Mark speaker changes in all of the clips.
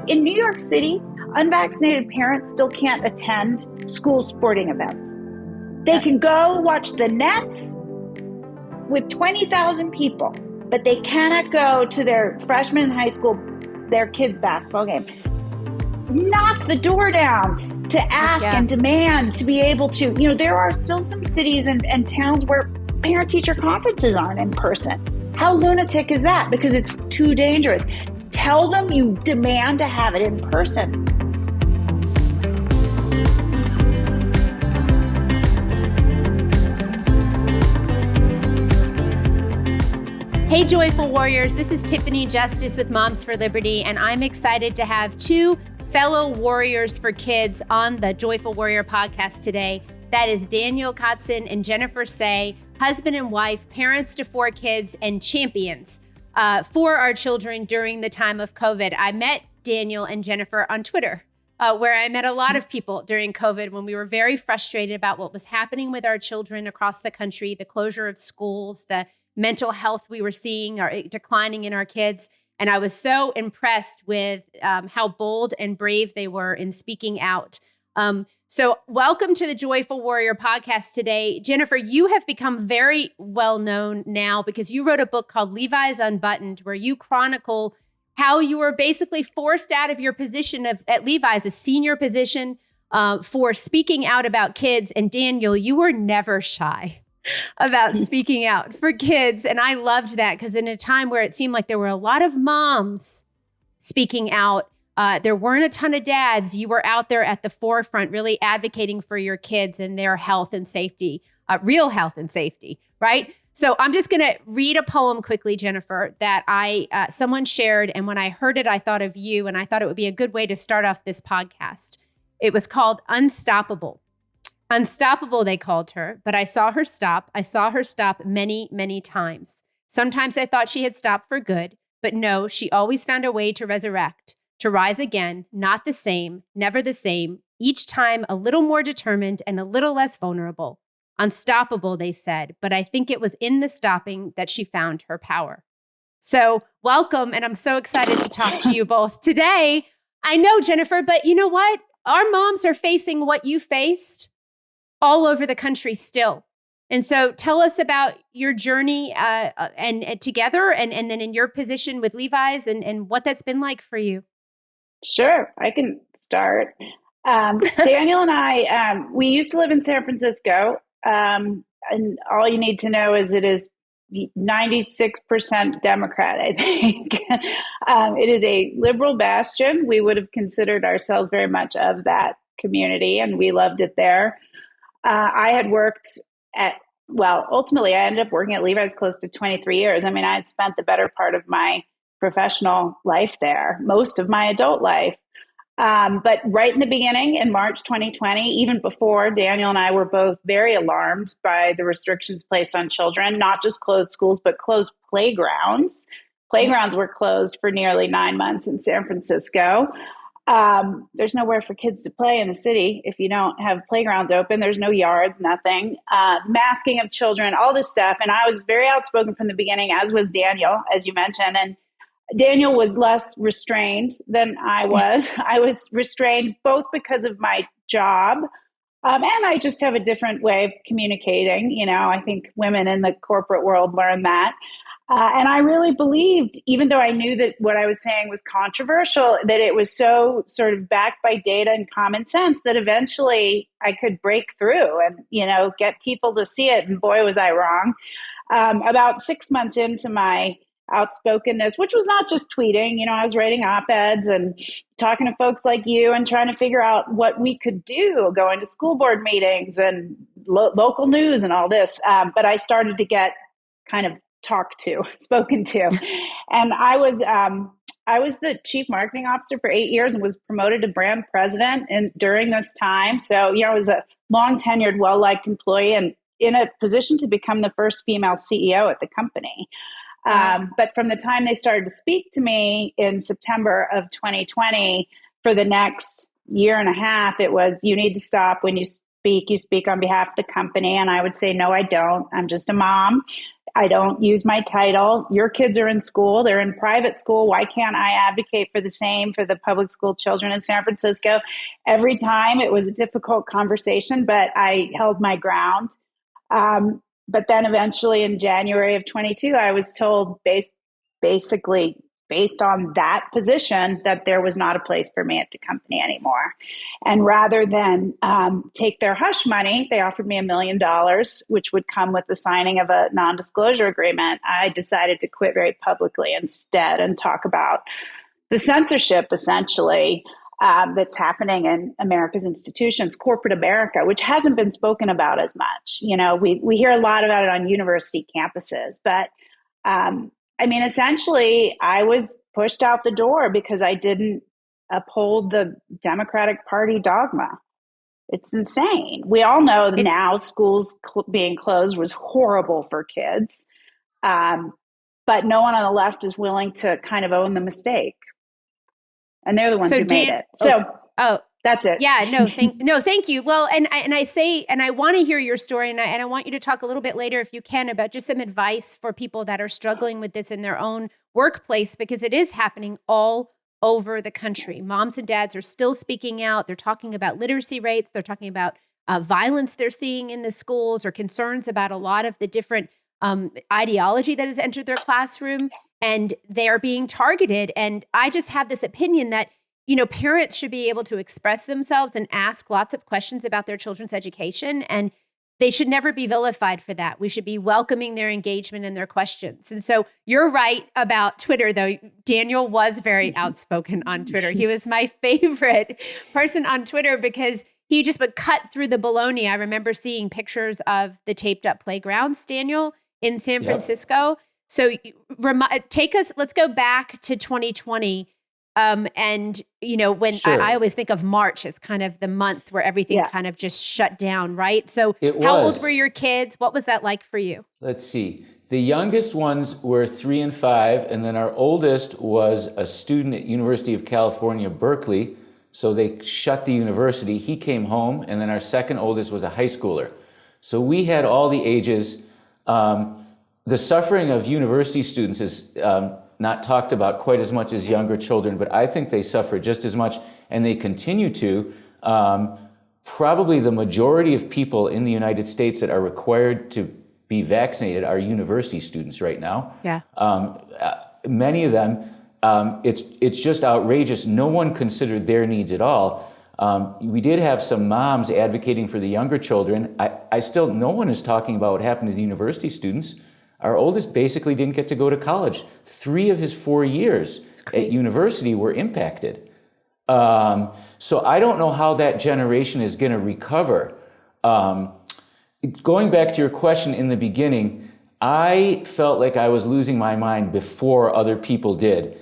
Speaker 1: in New York City, unvaccinated parents still can't attend school sporting events. They can go watch the Nets with 20,000 people, but they cannot go to their freshman in high school, their kids' basketball game. Knock the door down to ask and demand to be able to, there are still some cities and towns where parent-teacher conferences aren't in person. How lunatic is that? Because it's too dangerous. Tell them you demand to have it in person.
Speaker 2: Hey, Joyful Warriors, this is Tiffany Justice with Moms for Liberty, and I'm excited to have two fellow warriors for kids on the Joyful Warrior podcast today. That is Daniel Kotzin and Jennifer Sey, husband and wife, parents to 4 kids, and champions for our children during the time of COVID. I met Daniel and Jennifer on Twitter, where I met a lot of people during COVID when we were very frustrated about what was happening with our children across the country, the closure of schools, the mental health we were seeing are declining in our kids. And I was so impressed with how bold and brave they were in speaking out. So welcome to the Joyful Warrior podcast today. Jennifer, you have become very well known now because you wrote a book called Levi's Unbuttoned, where you chronicle how you were basically forced out of your position at Levi's, a senior position, for speaking out about kids. And Daniel, you were never shy about speaking out for kids. And I loved that because in a time where it seemed like there were a lot of moms speaking out, there weren't a ton of dads. You were out there at the forefront, really advocating for your kids and their health and safety, real health and safety, right? So I'm just going to read a poem quickly, Jennifer, that someone shared. And when I heard it, I thought of you, and I thought it would be a good way to start off this podcast. It was called Unstoppable. Unstoppable, they called her, but I saw her stop. I saw her stop many, many times. Sometimes I thought she had stopped for good, but no, she always found a way to resurrect, to rise again, not the same, never the same, each time a little more determined and a little less vulnerable. Unstoppable, they said, but I think it was in the stopping that she found her power. So welcome, and I'm so excited to talk to you both today. I know, Jennifer, but you know what? Our moms are facing what you faced all over the country still. And so tell us about your journey and together and then in your position with Levi's and what that's been like for you.
Speaker 1: Sure, I can start. Daniel and I, we used to live in San Francisco, and all you need to know is it is 96% Democrat, I think. It is a liberal bastion. We would have considered ourselves very much of that community, and we loved it there. I had worked ultimately I ended up working at Levi's close to 23 years. I mean, I had spent the better part of my professional life there, most of my adult life. But right in the beginning, in March 2020, even before, Daniel and I were both very alarmed by the restrictions placed on children, not just closed schools, but closed playgrounds. Playgrounds were closed for nearly 9 months in San Francisco. There's nowhere for kids to play in the city if you don't have playgrounds open. There's no yards, nothing. Masking of children, all this stuff. And I was very outspoken from the beginning, as was Daniel, as you mentioned. And Daniel was less restrained than I was. I was restrained both because of my job, and I just have a different way of communicating. I think women in the corporate world learn that. And I really believed, even though I knew that what I was saying was controversial, that it was so sort of backed by data and common sense that eventually I could break through and, get people to see it. And boy, was I wrong. About 6 months into my outspokenness, which was not just tweeting, I was writing op-eds and talking to folks like you and trying to figure out what we could do, going to school board meetings and local news and all this. But I started to get kind of spoken to. And I was the chief marketing officer for 8 years and was promoted to brand president during this time. So, I was a long tenured, well-liked employee and in a position to become the first female CEO at the company. But from the time they started to speak to me in September of 2020, for the next year and a half, it was, you need to stop when you speak on behalf of the company. And I would say, no, I don't. I'm just a mom. I don't use my title. Your kids are in school. They're in private school. Why can't I advocate for the same for the public school children in San Francisco? Every time it was a difficult conversation, but I held my ground. But then eventually in January of 22, I was told basically based on that position that there was not a place for me at the company anymore. And rather than take their hush money, they offered me $1 million, which would come with the signing of a non-disclosure agreement. I decided to quit very publicly instead and talk about the censorship, essentially, that's happening in America's institutions, corporate America, which hasn't been spoken about as much. You know, we hear a lot about it on university campuses, but I mean, essentially, I was pushed out the door because I didn't uphold the Democratic Party dogma. It's insane. We all know now schools being closed was horrible for kids, but no one on the left is willing to kind of own the mistake. And they're the ones who made it. So that's it.
Speaker 2: Yeah, thank you. Well, and I want to hear your story, and I want you to talk a little bit later, if you can, about just some advice for people that are struggling with this in their own workplace, because it is happening all over the country. Moms and dads are still speaking out. They're talking about literacy rates. They're talking about violence they're seeing in the schools, or concerns about a lot of the different ideology that has entered their classroom, and they are being targeted. And I just have this opinion that, you know, parents should be able to express themselves and ask lots of questions about their children's education, and they should never be vilified for that. We should be welcoming their engagement and their questions. And so you're right about Twitter, though. Daniel was very outspoken on Twitter. He was my favorite person on Twitter because he just would cut through the baloney. I remember seeing pictures of the taped up playgrounds, Daniel, in San Francisco. So let's go back to 2020. And, you know, when I always think of March as kind of the month where everything kind of just shut down, right? So how old were your kids? What was that like for you?
Speaker 3: Let's see. The youngest ones were 3 and 5, and then our oldest was a student at University of California, Berkeley. So they shut the university. He came home, and then our second oldest was a high schooler. So we had all the ages. The suffering of university students is not talked about quite as much as younger children, but I think they suffer just as much, and they continue to. Probably the majority of people in the United States that are required to be vaccinated are university students right now.
Speaker 2: Yeah.
Speaker 3: Many of them, it's just outrageous. No one considered their needs at all. We did have some moms advocating for the younger children. No one is talking about what happened to the university students. Our oldest basically didn't get to go to college. 3 of his 4 years at university were impacted. So I don't know how that generation is going to recover. Going back to your question in the beginning, I felt like I was losing my mind before other people did.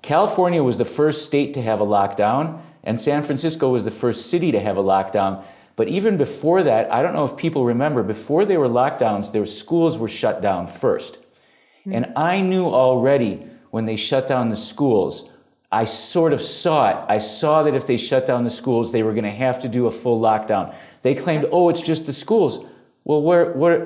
Speaker 3: California was the first state to have a lockdown, and San Francisco was the first city to have a lockdown. But even before that, I don't know if people remember, before there were lockdowns, their schools were shut down first. Mm-hmm. And I knew already when they shut down the schools, I sort of saw it. I saw that if they shut down the schools, they were going to have to do a full lockdown. They claimed, it's just the schools. Well,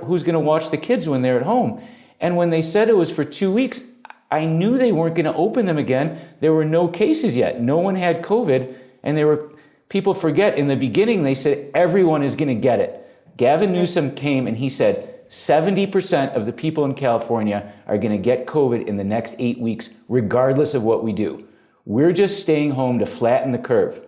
Speaker 3: who's going to watch the kids when they're at home? And when they said it was for 2 weeks, I knew they weren't going to open them again. There were no cases yet. No one had COVID, and people forget, in the beginning, they said everyone is going to get it. Gavin Newsom came and he said 70% of the people in California are going to get COVID in the next 8 weeks, regardless of what we do. We're just staying home to flatten the curve.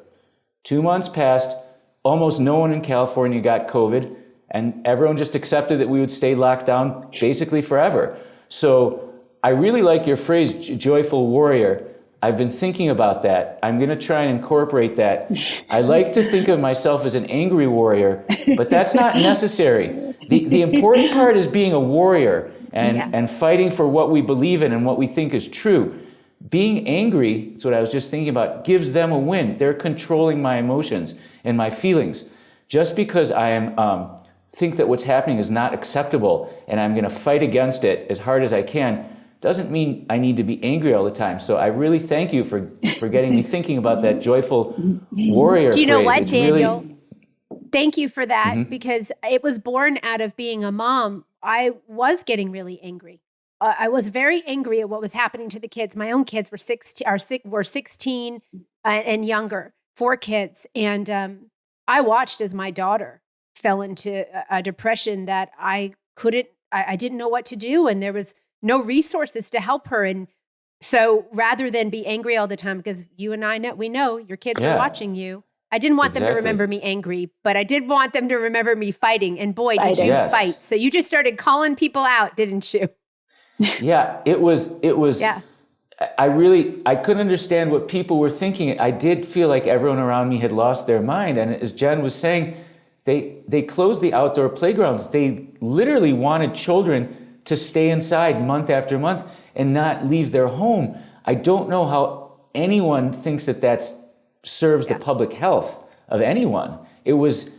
Speaker 3: 2 months passed, almost no one in California got COVID, and everyone just accepted that we would stay locked down basically forever. So I really like your phrase, joyful warrior. I've been thinking about that. I'm going to try and incorporate that. I like to think of myself as an angry warrior, but that's not necessary. The important part is being a warrior and fighting for what we believe in and what we think is true. Being angry, that's what I was just thinking about, gives them a win. They're controlling my emotions and my feelings. Just because I think that what's happening is not acceptable and I'm going to fight against it as hard as I can, doesn't mean I need to be angry all the time. So I really thank you for getting me thinking about that joyful warrior phrase.
Speaker 2: Do you know what, Daniel? Thank you for that, because it was born out of being a mom I was getting really angry. I was very angry at what was happening to the kids. My own kids were 16 and younger, 4 kids. And I watched as my daughter fell into a depression that I didn't know what to do. And there was no resources to help her. And so rather than be angry all the time, because you and I know, we know your kids are watching you. I didn't want them to remember me angry, but I did want them to remember me fighting. And boy, did you fight. So you just started calling people out, didn't you?
Speaker 3: Yeah, it was,
Speaker 2: yeah.
Speaker 3: I couldn't understand what people were thinking. I did feel like everyone around me had lost their mind. And as Jen was saying, they closed the outdoor playgrounds. They literally wanted children to stay inside month after month and not leave their home. I don't know how anyone thinks that serves the public health of anyone. It was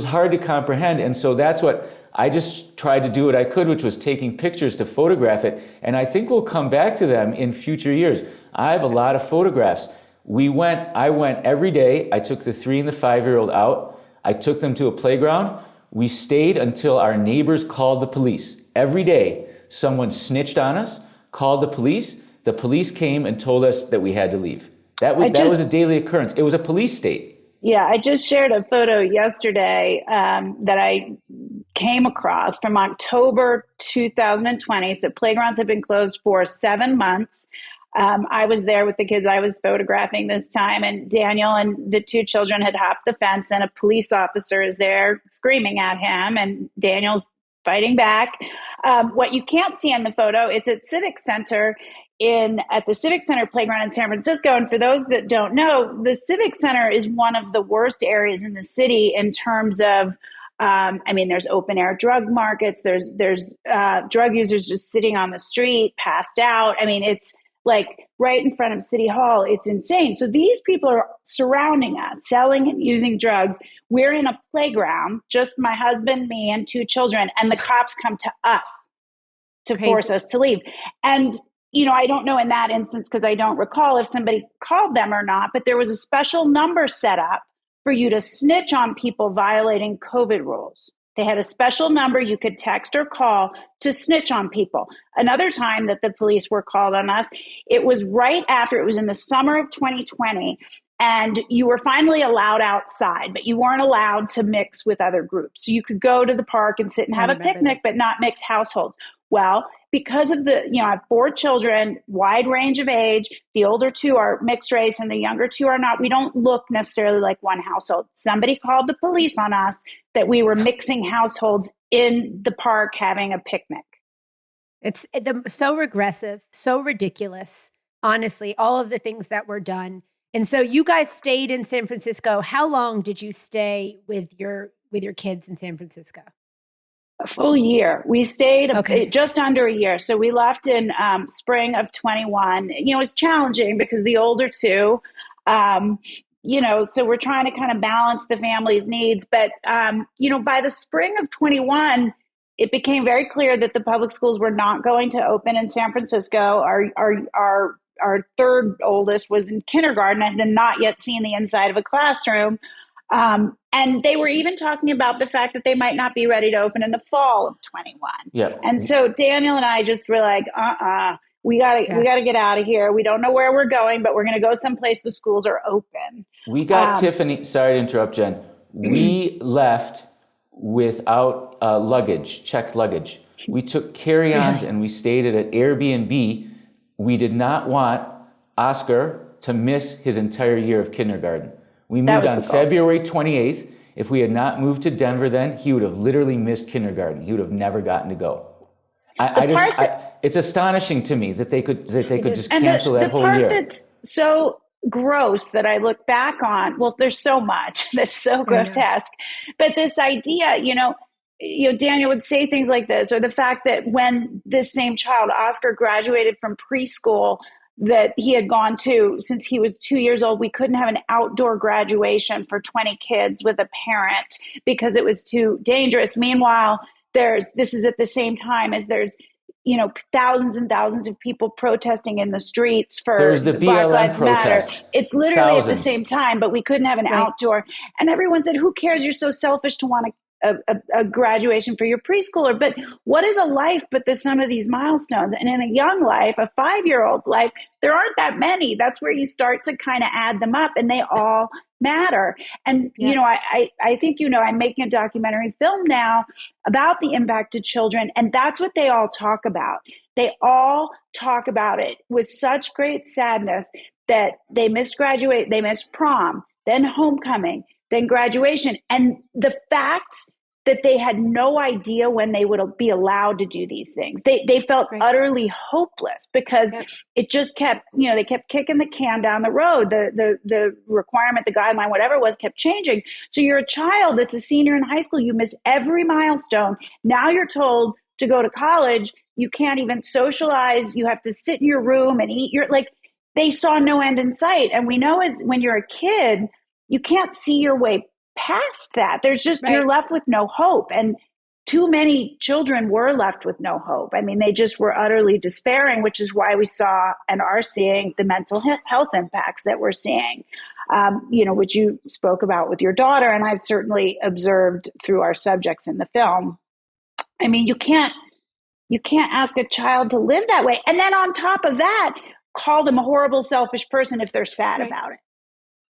Speaker 3: hard to comprehend. And so that's what I just tried to do what I could, which was taking pictures to photograph it. And I think we'll come back to them in future years. I have a lot of photographs. I went every day. I took the 3 and the 5-year-old out. I took them to a playground. We stayed until our neighbors called the police. Every day, someone snitched on us, called the police. The police came and told us that we had to leave. That was a daily occurrence. It was a police state.
Speaker 1: Yeah, I just shared a photo yesterday that I came across from October 2020. So playgrounds have been closed for 7 months. I was there with the kids I was photographing this time, and Daniel and the 2 children had hopped the fence, and a police officer is there screaming at him, and Daniel's fighting back. What you can't see in the photo, it's at Civic Center at the Civic Center playground in San Francisco. And for those that don't know, the Civic Center is one of the worst areas in the city in terms of, there's open air drug markets. There's drug users just sitting on the street, passed out. I mean, it's like right in front of City Hall. It's insane. So these people are surrounding us, selling and using drugs. We're in a playground, just my husband, me, and 2 children, and the cops come to us to force us to leave. And I don't know in that instance, because I don't recall if somebody called them or not, but there was a special number set up for you to snitch on people violating COVID rules. They had a special number you could text or call to snitch on people. Another time that the police were called on us, it was right after, it was in the summer of 2020, and you were finally allowed outside, but you weren't allowed to mix with other groups. So you could go to the park and sit and have a picnic, but not mix households. Well, because of I have 4 children, wide range of age. The older 2 are mixed race and the younger 2 are not. We don't look necessarily like one household. Somebody called the police on us that we were mixing households in the park having a picnic.
Speaker 2: It's so regressive, so ridiculous. Honestly, all of the things that were done. And so you guys stayed in San Francisco. How long did you stay with your kids in San Francisco?
Speaker 1: A full year. We stayed just under a year. So we left in spring of 21. It was challenging because the older 2, so we're trying to kind of balance the family's needs. But, by the spring of 21, it became very clear that the public schools were not going to open in San Francisco. Our 3rd oldest was in kindergarten and had not yet seen the inside of a classroom. And they were even talking about the fact that they might not be ready to open in the fall of 21.
Speaker 3: Yeah.
Speaker 1: And so Daniel and I just were like, we gotta get out of here. We don't know where we're going, but we're going to go someplace the schools are open.
Speaker 3: We got Tiffany. Sorry to interrupt, Jen. We left without checked luggage. We took carry-ons and we stayed at an Airbnb. We did not want Oscar to miss his entire year of kindergarten. We moved on February 28th. If we had not moved to Denver then, he would have literally missed kindergarten. He would have never gotten to go. It's astonishing to me that they could just cancel that whole year.
Speaker 1: The part that's so gross that I look back on, well, there's so much that's so grotesque, but this idea, Daniel would say things like this, or the fact that when this same child, Oscar, graduated from preschool, that he had gone to since he was 2 years old, we couldn't have an outdoor graduation for 20 kids with a parent because it was too dangerous. Meanwhile, this is at the same time as there's, thousands and thousands of people protesting in the streets for
Speaker 3: There's the
Speaker 1: Black
Speaker 3: BLM
Speaker 1: Lives Matter.
Speaker 3: protest.
Speaker 1: It's literally at the same time, but we couldn't have an outdoor. And everyone said, who cares? You're so selfish to want to a graduation for your preschooler. But what is a life but the sum of these milestones? And in a young life, a 5-year-old life, there aren't that many. That's where you start to kind of add them up, and they all matter. And, I think, I'm making a documentary film now about the impact to children. And that's what they all talk about. They all talk about it with such great sadness that they missed they missed prom, then homecoming, then graduation. And the fact that they had no idea when they would be allowed to do these things. They felt utterly hopeless because it just kept, they kept kicking the can down the road. The requirement, the guideline, whatever it was, kept changing. So you're a child that's a senior in high school. You miss every milestone. Now you're told to go to college. You can't even socialize. You have to sit in your room and eat. They saw no end in sight. And we know when you're a kid, you can't see your way past that. There's just, you're left with no hope. And too many children were left with no hope. I mean, they just were utterly despairing, which is why we saw and are seeing the mental health impacts that we're seeing, which you spoke about with your daughter. And I've certainly observed through our subjects in the film. I mean, you can't ask a child to live that way. And then on top of that, call them a horrible, selfish person if they're sad about it.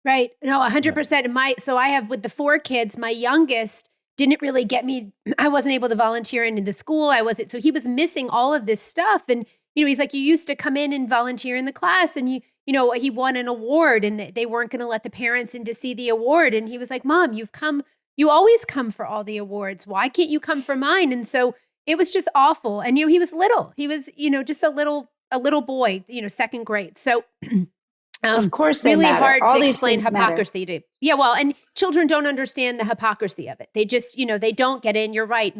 Speaker 2: Right. No, 100%. So I have, with the 4 kids, my youngest didn't really get me. I wasn't able to volunteer into the school. So he was missing all of this stuff. And, he's like, you used to come in and volunteer in the class, and he won an award, and they weren't going to let the parents in to see the award. And he was like, Mom, you always come for all the awards. Why can't you come for mine? And so it was just awful. And, he was little. He was, just a little boy, second grade. So
Speaker 1: of course,
Speaker 2: really
Speaker 1: matter.
Speaker 2: hard
Speaker 1: all
Speaker 2: to explain hypocrisy to. Yeah, well, and children don't understand the hypocrisy of it. They just, they don't get in. You're right.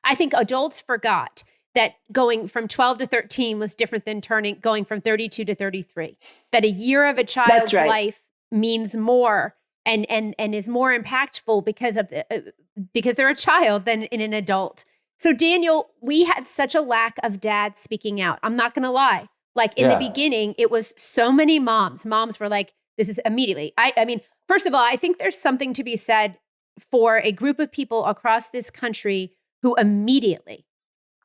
Speaker 2: I think adults forgot that going from 12 to 13 was different than going from 32 to 33. That a year of a child's life means more and is more impactful because they're a child than in an adult. So Daniel, we had such a lack of dads speaking out. I'm not going to lie. Like in the beginning, it was so many moms. Moms were like, this is immediately. I mean, first of all, I think there's something to be said for a group of people across this country who immediately,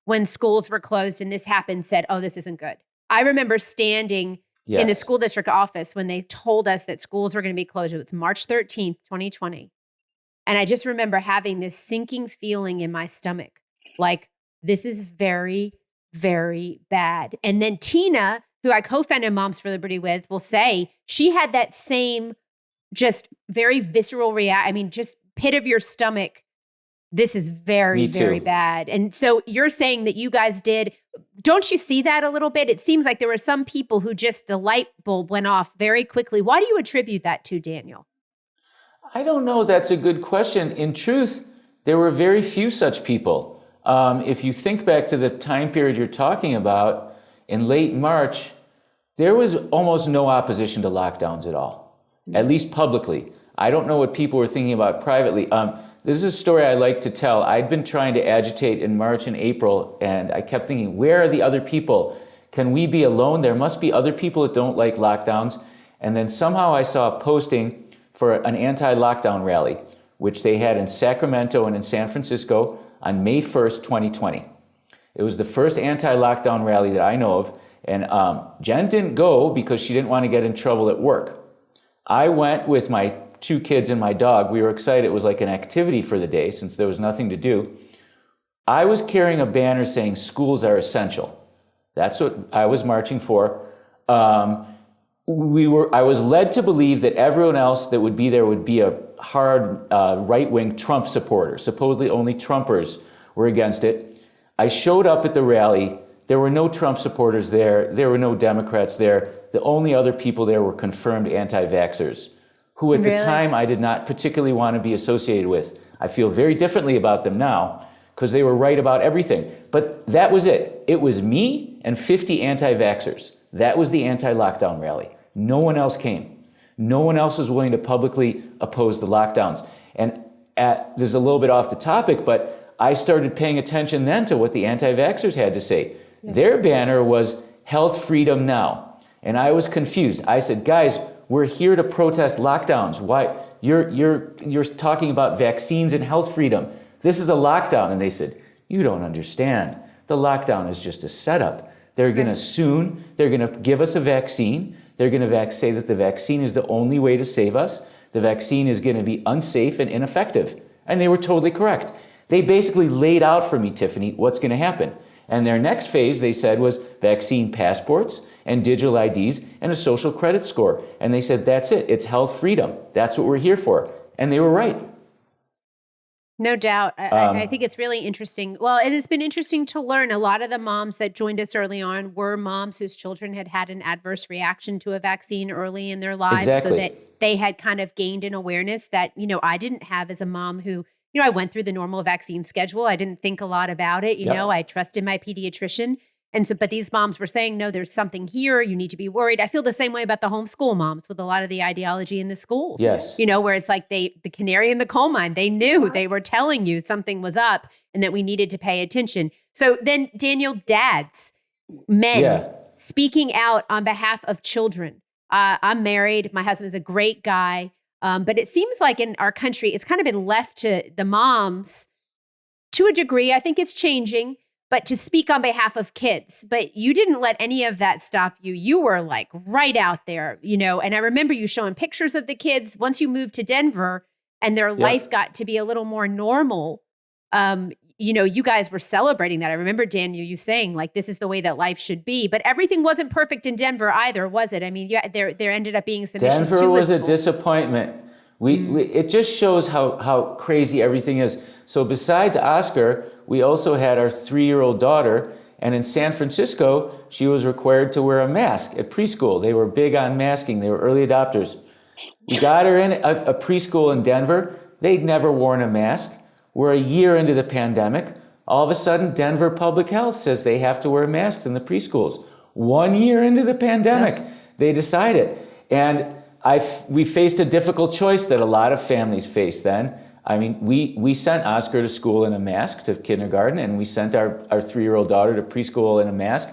Speaker 2: when schools were closed and this happened, said, oh, this isn't good. I remember standing in the school district office when they told us that schools were going to be closed. It was March 13th, 2020. And I just remember having this sinking feeling in my stomach. Like, this is very, very bad. And then Tina, who I co-founded Moms for Liberty with, will say she had that same just very visceral reaction. I mean, just pit of your stomach. This is very, very bad. And so you're saying that you guys don't you see that a little bit? It seems like there were some people who just the light bulb went off very quickly. Why do you attribute that to, Daniel?
Speaker 3: I don't know. That's a good question. In truth, there were very few such people. If you think back to the time period you're talking about, in late March, there was almost no opposition to lockdowns at all, at least publicly. I don't know what people were thinking about privately. This is a story I like to tell. I'd been trying to agitate in March and April, and I kept thinking, where are the other people? Can we be alone? There must be other people that don't like lockdowns. And then somehow I saw a posting for an anti-lockdown rally, which they had in Sacramento and in San Francisco on May 1st, 2020. It was the first anti-lockdown rally that I know of. And Jen didn't go because she didn't want to get in trouble at work. I went with my 2 kids and my dog. We were excited. It was like an activity for the day since there was nothing to do. I was carrying a banner saying schools are essential. That's what I was marching for. I was led to believe that everyone else that would be there would be a hard right-wing Trump supporter. Supposedly only Trumpers were against it. I showed up at the rally. There were no Trump supporters there. There were no Democrats there. The only other people there were confirmed anti-vaxxers, who at the time I did not particularly want to be associated with. I feel very differently about them now because they were right about everything. But that was it. It was me and 50 anti-vaxxers. That was the anti-lockdown rally. No one else came. No one else was willing to publicly oppose the lockdowns. And this is a little bit off the topic, but I started paying attention then to what the anti-vaxxers had to say. Yeah. Their banner was health freedom now. And I was confused. I said, guys, we're here to protest lockdowns. Why? You're talking about vaccines and health freedom. This is a lockdown. And they said, you don't understand. The lockdown is just a setup. They're going to give us a vaccine. They're going to say that the vaccine is the only way to save us. The vaccine is going to be unsafe and ineffective. And they were totally correct. They basically laid out for me, Tiffany, what's going to happen. And their next phase, they said, was vaccine passports and digital IDs and a social credit score. And they said, that's it. It's health freedom. That's what we're here for. And they were right.
Speaker 2: No doubt. I think it's really interesting. Well, it has been interesting to learn. A lot of the moms that joined us early on were moms whose children had had an adverse reaction to a vaccine early in their lives.
Speaker 3: Exactly.
Speaker 2: So that they had kind of gained an awareness that, I didn't have as a mom who, I went through the normal vaccine schedule. I didn't think a lot about it. I trusted my pediatrician. And so, but these moms were saying, no, there's something here. You need to be worried. I feel the same way about the homeschool moms with a lot of the ideology in the schools.
Speaker 3: Yes.
Speaker 2: Where it's like the canary in the coal mine. They knew, they were telling you something was up and that we needed to pay attention. So then, Daniel, dads, men speaking out on behalf of children. I'm married. My husband's a great guy. But it seems like in our country, it's kind of been left to the moms to a degree. I think it's changing, but to speak on behalf of kids. But you didn't let any of that stop you. You were like right out there, and I remember you showing pictures of the kids once you moved to Denver and their life got to be a little more normal. You guys were celebrating that. I remember, Daniel, you saying like, this is the way that life should be, but everything wasn't perfect in Denver either, was it? I mean, there ended up being some issues too.
Speaker 3: Denver was a disappointment. It just shows how crazy everything is. So besides Oscar, we also had our 3-year-old daughter, and in San Francisco, she was required to wear a mask at preschool. They were big on masking. They were early adopters. We got her in a preschool in Denver. They'd never worn a mask. We're a year into the pandemic. All of a sudden, Denver Public Health says they have to wear masks in the preschools. 1 year into the pandemic, they decided. And we faced a difficult choice that a lot of families faced then. I mean, we sent Oscar to school in a mask to kindergarten, and we sent our 3-year-old daughter to preschool in a mask.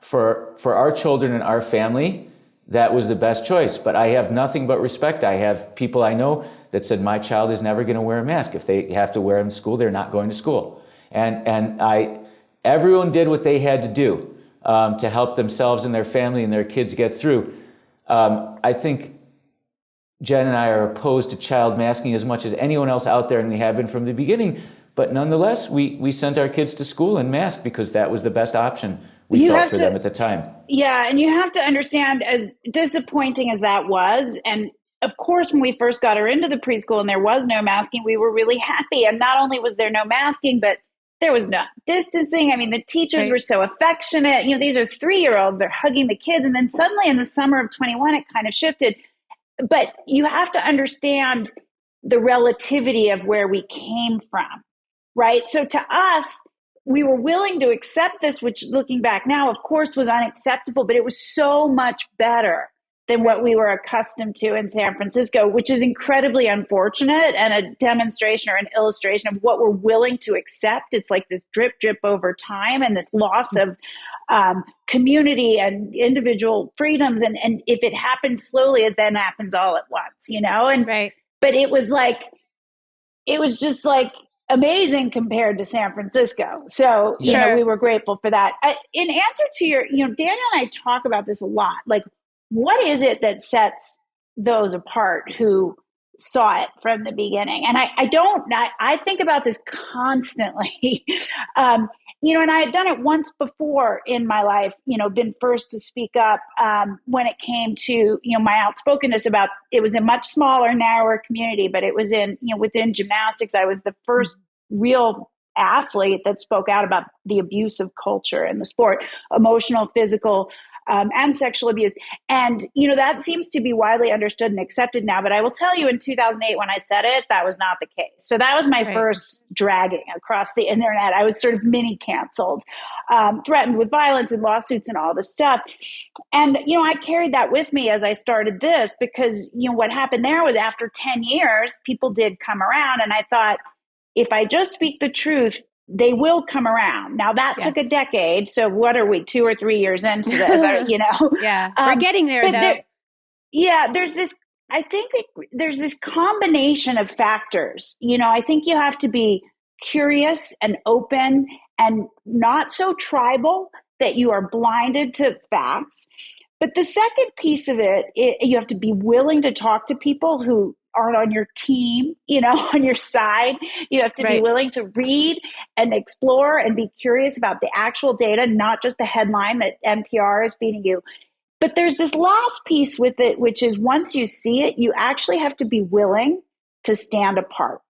Speaker 3: For our children and our family, that was the best choice. But I have nothing but respect. I have people I know that said, my child is never going to wear a mask. If they have to wear it in school, they're not going to school. And everyone did what they had to do to help themselves and their family and their kids get through. I think Jen and I are opposed to child masking as much as anyone else out there, and we have been from the beginning. But nonetheless, we sent our kids to school in mask because that was the best option we felt for them at the time.
Speaker 1: Yeah, and you have to understand, as disappointing as that was, and of course, when we first got her into the preschool and there was no masking, we were really happy. And not only was there no masking, but there was no distancing. I mean, the teachers were so affectionate. These are 3-year-olds. They're hugging the kids. And then suddenly in the summer of 21, it kind of shifted. But you have to understand the relativity of where we came from, right? So to us, we were willing to accept this, which looking back now, of course, was unacceptable, but it was so much better than what we were accustomed to in San Francisco, which is incredibly unfortunate and a demonstration or an illustration of what we're willing to accept. It's like this drip over time and this loss of community and individual freedoms. And if it happens slowly, it then happens all at once, And but it was just like amazing compared to San Francisco. So, we were grateful for that. In answer to your, Daniel and I talk about this a lot. Like, what is it that sets those apart who saw it from the beginning? And I think about this constantly. And I had done it once before in my life, been first to speak up when it came to, my outspokenness about, it was a much smaller, narrower community, but it was within gymnastics. I was the first real athlete that spoke out about the abusive culture in the sport, emotional, physical, and sexual abuse. And, that seems to be widely understood and accepted now. But I will tell you, in 2008, when I said it, that was not the case. So that was my first dragging across the internet. I was sort of mini canceled, threatened with violence and lawsuits and all this stuff. And, I carried that with me as I started this because, what happened there was after 10 years, people did come around. And I thought, if I just speak the truth, they will come around. Now that took a decade. So what are we, 2 or 3 years into this?
Speaker 2: Yeah, we're getting there though.
Speaker 1: There's this, I think there's this combination of factors. I think you have to be curious and open and not so tribal that you are blinded to facts. But the second piece of it, you have to be willing to talk to people who aren't on your team, on your side. You have to be willing to read and explore and be curious about the actual data, not just the headline that NPR is feeding you. But there's this last piece with it, which is once you see it, you actually have to be willing to stand apart.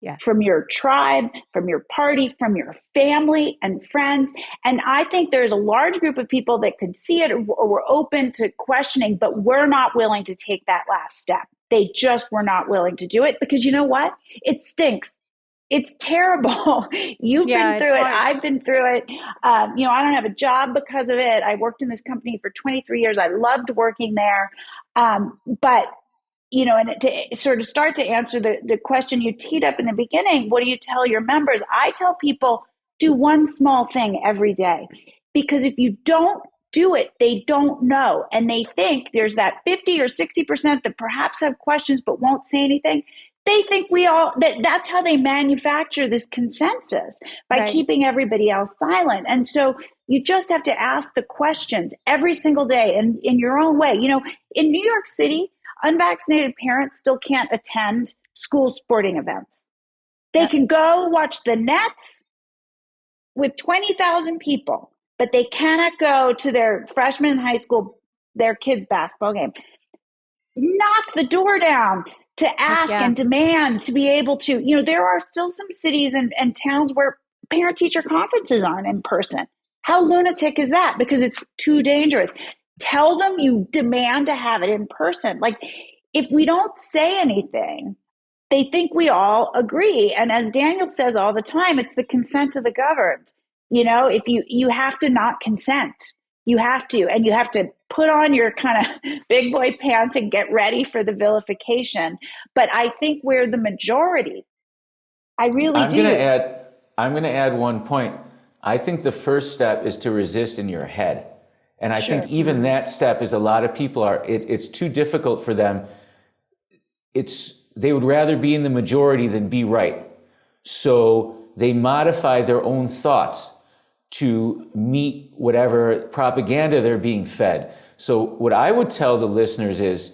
Speaker 1: Yes. From your tribe, from your party, from your family and friends. And I think there's a large group of people that could see it or were open to questioning, but we're not willing to take that last step. They just were not willing to do it because you know what? It stinks. It's terrible. You've been through it. I've been through it. I don't have a job because of it. I worked in this company for 23 years. I loved working there. But and to sort of start to answer the question you teed up in the beginning, what do you tell your members? I tell people, do one small thing every day. Because if you don't do it, they don't know. And they think there's that 50 or 60% that perhaps have questions but won't say anything. They think that's how they manufacture this consensus by keeping everybody else silent. And so you just have to ask the questions every single day and in your own way. In New York City, unvaccinated parents still can't attend school sporting events. They can go watch the Nets with 20,000 people, but they cannot go to their freshman in high school, their kids' basketball game. Knock the door down to ask and demand to be able to, there are still some cities and towns where parent-teacher conferences aren't in person. How lunatic is that? Because it's too dangerous. Tell them you demand to have it in person. Like, if we don't say anything, they think we all agree. And as Daniel says all the time, it's the consent of the governed. If you have to not consent, you have to, and you have to put on your kind of big boy pants and get ready for the vilification. But I think we're the majority. I really do.
Speaker 3: I'm going to add one point. I think the first step is to resist in your head. And I think even that step is a lot of people it's too difficult for them. They would rather be in the majority than be right. So they modify their own thoughts to meet whatever propaganda they're being fed. So what I would tell the listeners is,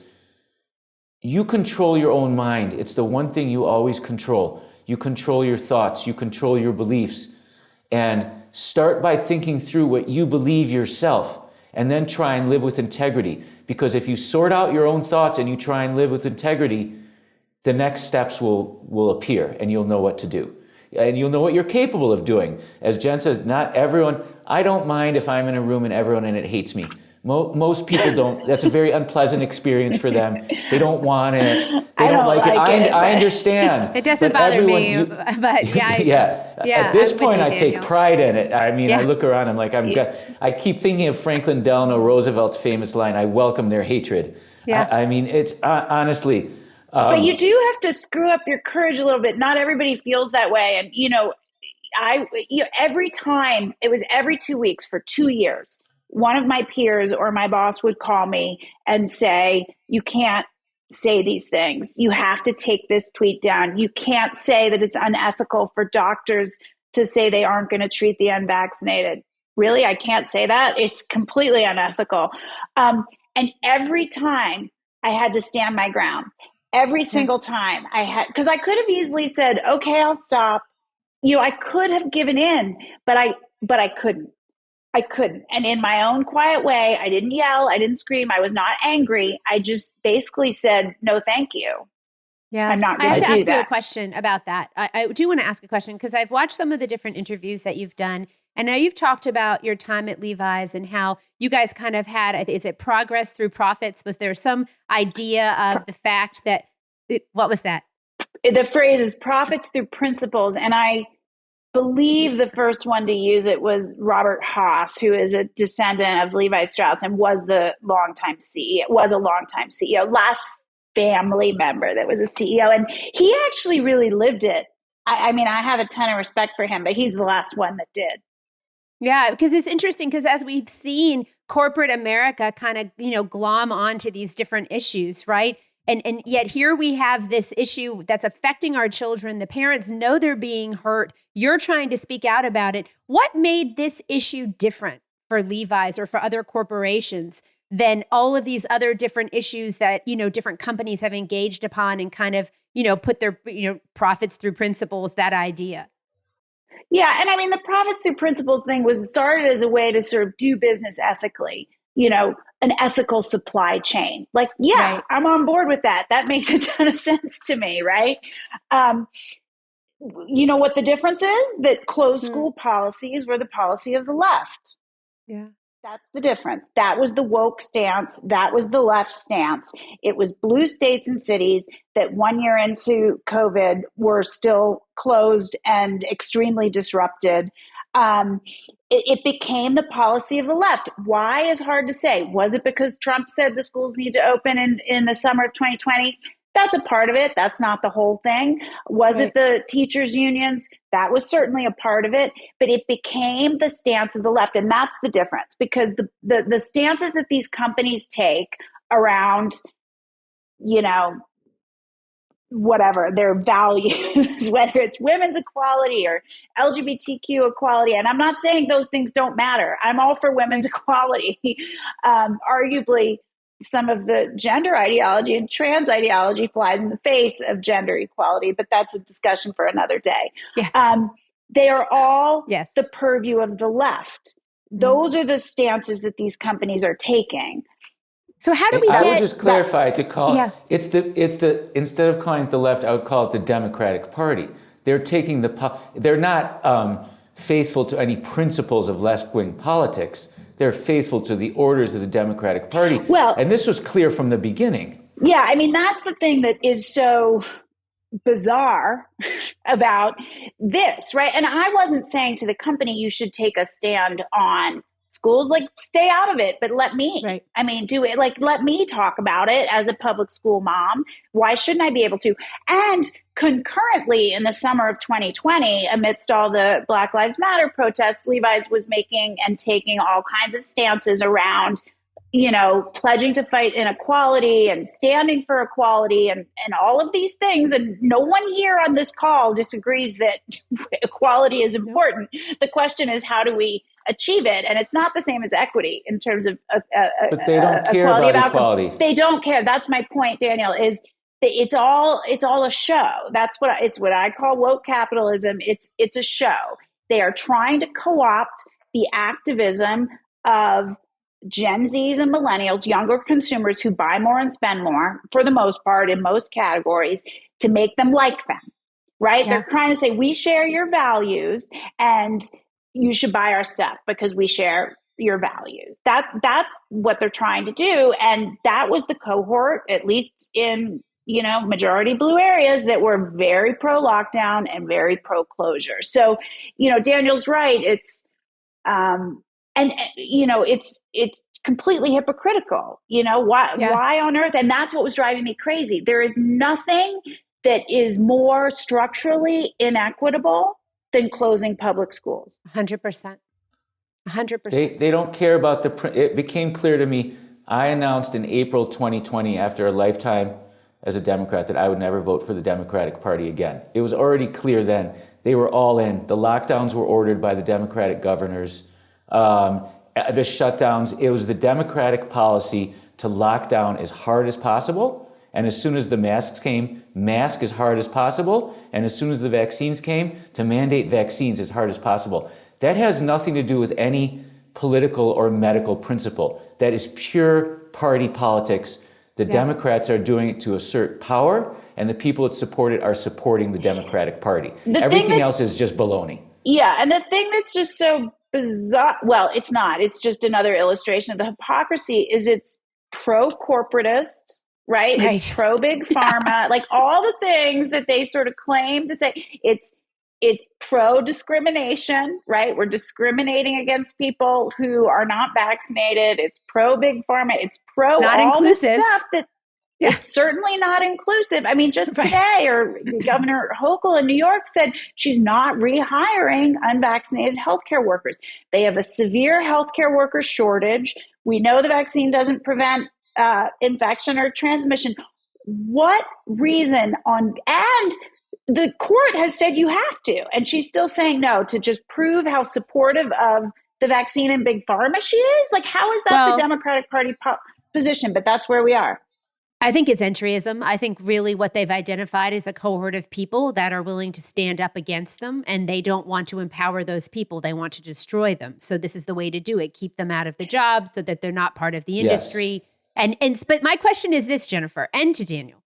Speaker 3: you control your own mind. It's the one thing you always control. You control your thoughts, you control your beliefs, and start by thinking through what you believe yourself, and then try and live with integrity. Because if you sort out your own thoughts and you try and live with integrity, the next steps will appear and you'll know what to do. And you'll know what you're capable of doing. As Jen says, not everyone, I don't mind if I'm in a room and everyone in it hates me. Most people don't. That's a very unpleasant experience for them. They don't want it. They don't like it. I understand.
Speaker 2: It doesn't bother me, but
Speaker 3: yeah. At this point, I take pride in it. I mean, I look around, I'm like, I keep thinking of Franklin Delano Roosevelt's famous line, I welcome their hatred. Yeah. I mean, it's honestly.
Speaker 1: But you do have to screw up your courage a little bit. Not everybody feels that way. And, every time, it was every 2 weeks for 2 years, one of my peers or my boss would call me and say, you can't say these things. You have to take this tweet down. You can't say that it's unethical for doctors to say they aren't going to treat the unvaccinated. Really? I can't say that? It's completely unethical. And every time I had to stand my ground. Every single time I had, because I could have easily said, okay, I'll stop. I could have given in, but I couldn't. I couldn't. And in my own quiet way, I didn't yell. I didn't scream. I was not angry. I just basically said, no, thank you.
Speaker 2: Yeah.
Speaker 1: I'm not going
Speaker 2: to
Speaker 1: do that.
Speaker 2: I have to ask you a question about that. I do want to ask a question because I've watched some of the different interviews that you've done. And now you've talked about your time at Levi's and how you guys kind of had, is it progress through profits? Was there some idea of the fact that, what was that?
Speaker 1: The phrase is profits through principles. And I believe the first one to use it was Robert Haas, who is a descendant of Levi Strauss and was a longtime CEO, last family member that was a CEO. And he actually really lived it. I mean, I have a ton of respect for him, but he's the last one that did.
Speaker 2: Yeah, because it's interesting because as we've seen corporate America kind of, glom onto these different issues, right? And yet here we have this issue that's affecting our children. The parents know they're being hurt. You're trying to speak out about it. What made this issue different for Levi's or for other corporations than all of these other different issues that, different companies have engaged upon and kind of, put their, profits through principles, that idea?
Speaker 1: Yeah. And I mean, the profits through principles thing was started as a way to sort of do business ethically, an ethical supply chain. Like, yeah, right. I'm on board with that. That makes a ton of sense to me, right? You know what the difference is? That closed school policies were the policy of the left.
Speaker 2: Yeah.
Speaker 1: That's the difference. That was the woke stance. That was the left stance. It was blue states and cities that 1 year into COVID were still closed and extremely disrupted. It became the policy of the left. Why is hard to say. Was it because Trump said the schools need to open in the summer of 2020? That's a part of it. That's not the whole thing. Was it the teachers' unions? That was certainly a part of it. But it became the stance of the left. And that's the difference, because the stances that these companies take around, whatever their values, whether it's women's equality or LGBTQ equality. And I'm not saying those things don't matter. I'm all for women's equality. Arguably, some of the gender ideology and trans ideology flies in the face of gender equality, but that's a discussion for another day.
Speaker 2: Yes.
Speaker 1: They are all the purview of the left. Those are the stances that these companies are taking.
Speaker 2: So how do we
Speaker 3: I would just clarify to call it's the instead of calling it the left, I would call it the Democratic Party. They're taking they're not faithful to any principles of left-wing politics. They're faithful to the orders of the Democratic Party. Well, and this was clear from the beginning.
Speaker 1: Yeah, I mean, that's the thing that is so bizarre about this, right? And I wasn't saying to the company, you should take a stand on schools, like stay out of it, but let me, do it. Like, let me talk about it as a public school mom. Why shouldn't I be able to? And concurrently in the summer of 2020, amidst all the Black Lives Matter protests, Levi's was making and taking all kinds of stances around, pledging to fight inequality and standing for equality and all of these things. And no one here on this call disagrees that equality is important. The question is, how do we achieve it? And it's not the same as equity in terms of
Speaker 3: but they don't care about equality.
Speaker 1: They don't care. That's my point, Daniel, is that it's all a show. It's what I call woke capitalism. It's a show. They are trying to co-opt the activism of Gen Zs and millennials, younger consumers who buy more and spend more, for the most part, in most categories, to make them like them, right? Yeah. They're trying to say, we share your values and you should buy our stuff because we share your values. That's what they're trying to do. And that was the cohort, at least in, majority blue areas, that were very pro-lockdown and very pro-closure. So, Daniel's right. It's, it's completely hypocritical. Why on earth? And that's what was driving me crazy. There is nothing that is more structurally inequitable than closing public schools.
Speaker 2: 100%. 100%.
Speaker 3: They don't care about it became clear to me. I announced in April 2020, after a lifetime as a Democrat, that I would never vote for the Democratic Party again. It was already clear then. They were all in. The lockdowns were ordered by the Democratic governors. The shutdowns, it was the Democratic policy to lock down as hard as possible. And as soon as the masks came, mask as hard as possible. And as soon as the vaccines came, to mandate vaccines as hard as possible. That has nothing to do with any political or medical principle. That is pure party politics. The Democrats are doing it to assert power, and the people that support it are supporting the Democratic Party. Everything else is just baloney.
Speaker 1: Yeah, and the thing that's just so bizarre, well, it's not. It's just another illustration of the hypocrisy, is it's pro-corporatists, right? It's pro-big pharma, like all the things that they sort of claim to say. It's pro-discrimination, right? We're discriminating against people who are not vaccinated. It's pro-big pharma. It's
Speaker 2: not
Speaker 1: all
Speaker 2: inclusive.
Speaker 1: The stuff that it's certainly not inclusive. I mean, just today, or Governor Hochul in New York said she's not rehiring unvaccinated healthcare workers. They have a severe healthcare worker shortage. We know the vaccine doesn't prevent infection or transmission. What reason and the court has said you have to, and she's still saying no, to just prove how supportive of the vaccine and big pharma she is? Like, how is that the Democratic Party position? But that's where we are.
Speaker 2: I think it's entryism. I think really what they've identified is a cohort of people that are willing to stand up against them, and they don't want to empower those people. They want to destroy them. So this is the way to do it. Keep them out of the job so that they're not part of the industry. Yes. But my question is this, Jennifer, and to Daniel.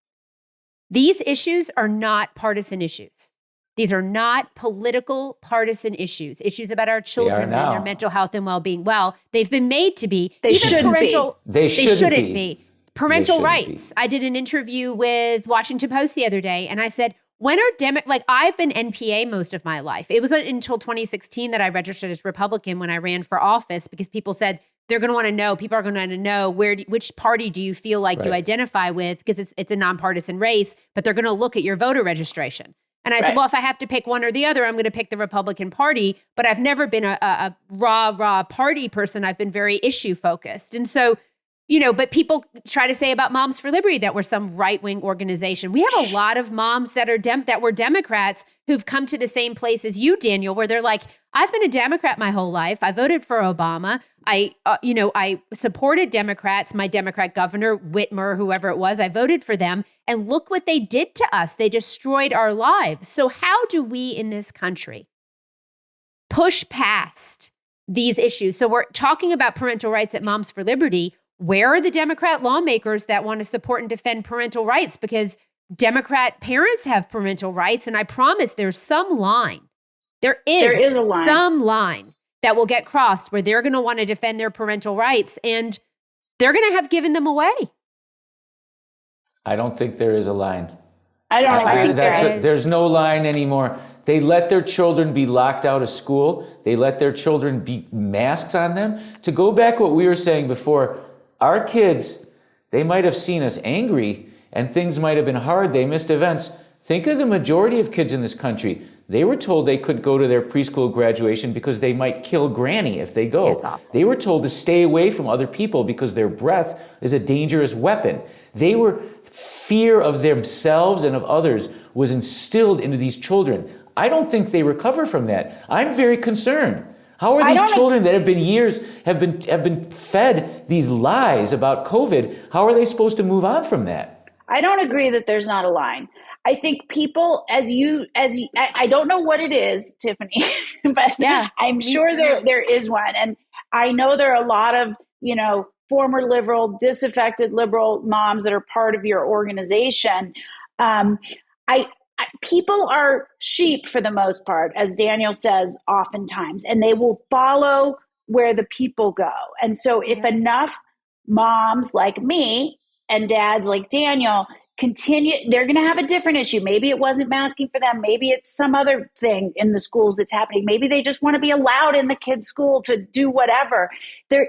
Speaker 2: These issues are not partisan issues. These are not political partisan issues about our children and their mental health and well-being. Well, they've been made to be.
Speaker 1: They shouldn't be.
Speaker 2: They shouldn't be. Parental rights. I did an interview with Washington Post the other day, and I said, when are I've been NPA most of my life. It was until 2016 that I registered as Republican when I ran for office, because people said they're going to want to know, people are going to know which party do you feel like you identify with, because it's a nonpartisan race, but they're going to look at your voter registration. And I said, well, if I have to pick one or the other, I'm going to pick the Republican Party, but I've never been a raw party person. I've been very issue focused. And so, but people try to say about Moms for Liberty that we're some right-wing organization. We have a lot of moms that are that were Democrats who've come to the same place as you, Daniel, where they're like, I've been a Democrat my whole life. I voted for Obama. I supported Democrats, my Democrat governor, Whitmer, whoever it was. I voted for them. And look what they did to us. They destroyed our lives. So how do we in this country push past these issues? So we're talking about parental rights at Moms for Liberty. Where are the Democrat lawmakers that want to support and defend parental rights? Because Democrat parents have parental rights. And I promise there's some line. There is a line. Some line that will get crossed where they're going to want to defend their parental rights, and they're going to have given them away.
Speaker 3: I don't think there is a line.
Speaker 1: I think there is.
Speaker 3: There's no line anymore. They let their children be locked out of school. They let their children be masks on them. To go back what we were saying before, our kids, they might have seen us angry and things might have been hard. They missed events. Think of the majority of kids in this country. They were told they couldn't go to their preschool graduation because they might kill Granny if they go. They were told to stay away from other people because their breath is a dangerous weapon. Fear of themselves and of others was instilled into these children. I don't think they recover from that. I'm very concerned. How are these children that have been fed these lies about COVID, how are they supposed to move on from that?
Speaker 1: I don't agree that there's not a line. I think people, I don't know what it is, Tiffany, but I'm sure there is one. And I know there are a lot of, former liberal, disaffected liberal moms that are part of your organization. People are sheep for the most part, as Daniel says, oftentimes, and they will follow where the people go. And so if enough moms like me and dads like Daniel continue, they're going to have a different issue. Maybe it wasn't masking for them. Maybe it's some other thing in the schools that's happening. Maybe they just want to be allowed in the kids' school to do whatever. The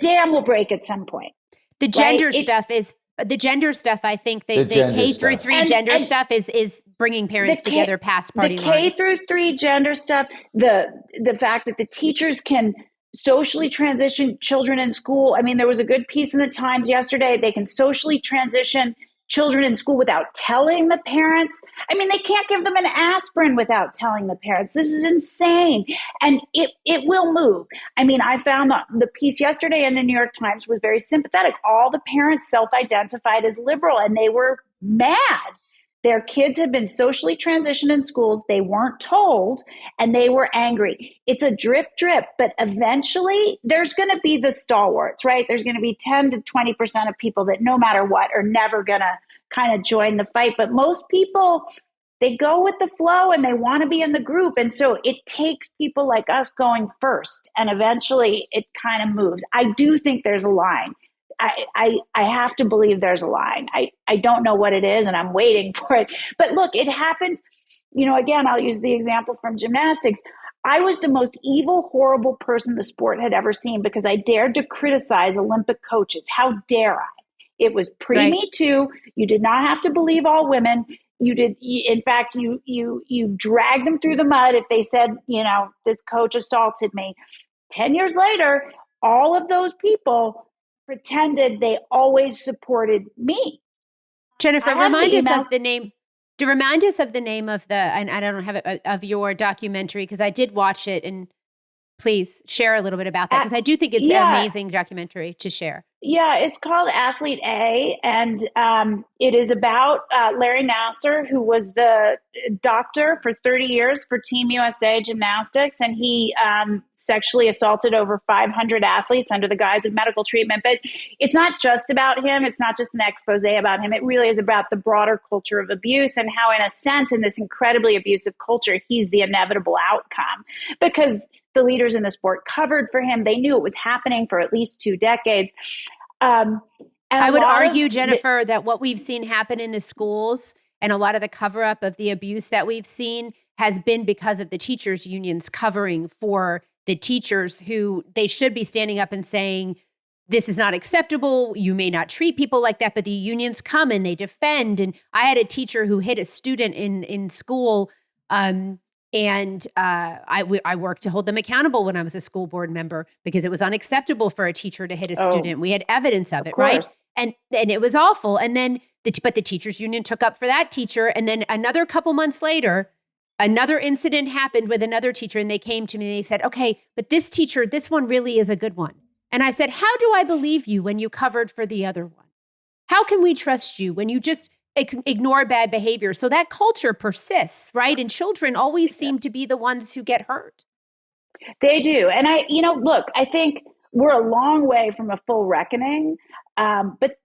Speaker 1: dam will break at some point.
Speaker 2: The gender stuff is the gender stuff. I think the K through 3 gender stuff is bringing parents together past party lines. The K through 3
Speaker 1: gender stuff, the fact that the teachers can socially transition children in school. I mean, there was a good piece in the Times yesterday. They can socially transition children in school without telling the parents. I mean, they can't give them an aspirin without telling the parents. This is insane. And it will move. I mean, I found the piece yesterday in the New York Times was very sympathetic. All the parents self-identified as liberal, and they were mad. Their kids had been socially transitioned in schools. They weren't told, and they were angry. It's a drip, but eventually there's going to be the stalwarts, right? There's going to be 10 to 20% of people that no matter what are never going to kind of join the fight. But most people, they go with the flow and they want to be in the group. And so it takes people like us going first, and eventually it kind of moves. I do think there's a line. I have to believe there's a line. I don't know what it is, and I'm waiting for it. But look, it happens. Again, I'll use the example from gymnastics. I was the most evil, horrible person the sport had ever seen because I dared to criticize Olympic coaches. How dare I? It was pre-Me Too. You did not have to believe all women. You did. In fact, you dragged them through the mud if they said, this coach assaulted me. 10 years later, all of those people pretended they always supported me.
Speaker 2: Jennifer,
Speaker 1: I have
Speaker 2: remind
Speaker 1: the
Speaker 2: us
Speaker 1: emails.
Speaker 2: of the name. To remind us of the name of and I don't have it, of your documentary, because I did watch it, and please share a little bit about that, because I do think it's an
Speaker 1: Yeah,
Speaker 2: amazing documentary to share.
Speaker 1: Yeah, it's called Athlete A, and it is about Larry Nassar, who was the doctor for 30 years for Team USA Gymnastics, and he sexually assaulted over 500 athletes under the guise of medical treatment. But it's not just about him. It's not just an expose about him. It really is about the broader culture of abuse and how, in a sense, in this incredibly abusive culture, he's the inevitable outcome because the leaders in the sport covered for him. They knew it was happening for at least 2 decades. And
Speaker 2: I would argue, Jennifer, that what we've seen happen in the schools and a lot of the cover up of the abuse that we've seen has been because of the teachers' unions covering for the teachers who they should be standing up and saying, this is not acceptable. You may not treat people like that, but the unions come and they defend. And I had a teacher who hit a student in school, and I worked to hold them accountable when I was a school board member because it was unacceptable for a teacher to hit a student. We had evidence of it, right? And it was awful. And then, but the teachers union took up for that teacher. And then another couple months later, another incident happened with another teacher, and they came to me and they said, okay, but this teacher, this one really is a good one. And I said, how do I believe you when you covered for the other one? How can we trust you when you just ignore bad behavior? So that culture persists, right? And children always seem to be the ones who get hurt.
Speaker 1: They do. And look, I think we're a long way from a full reckoning, but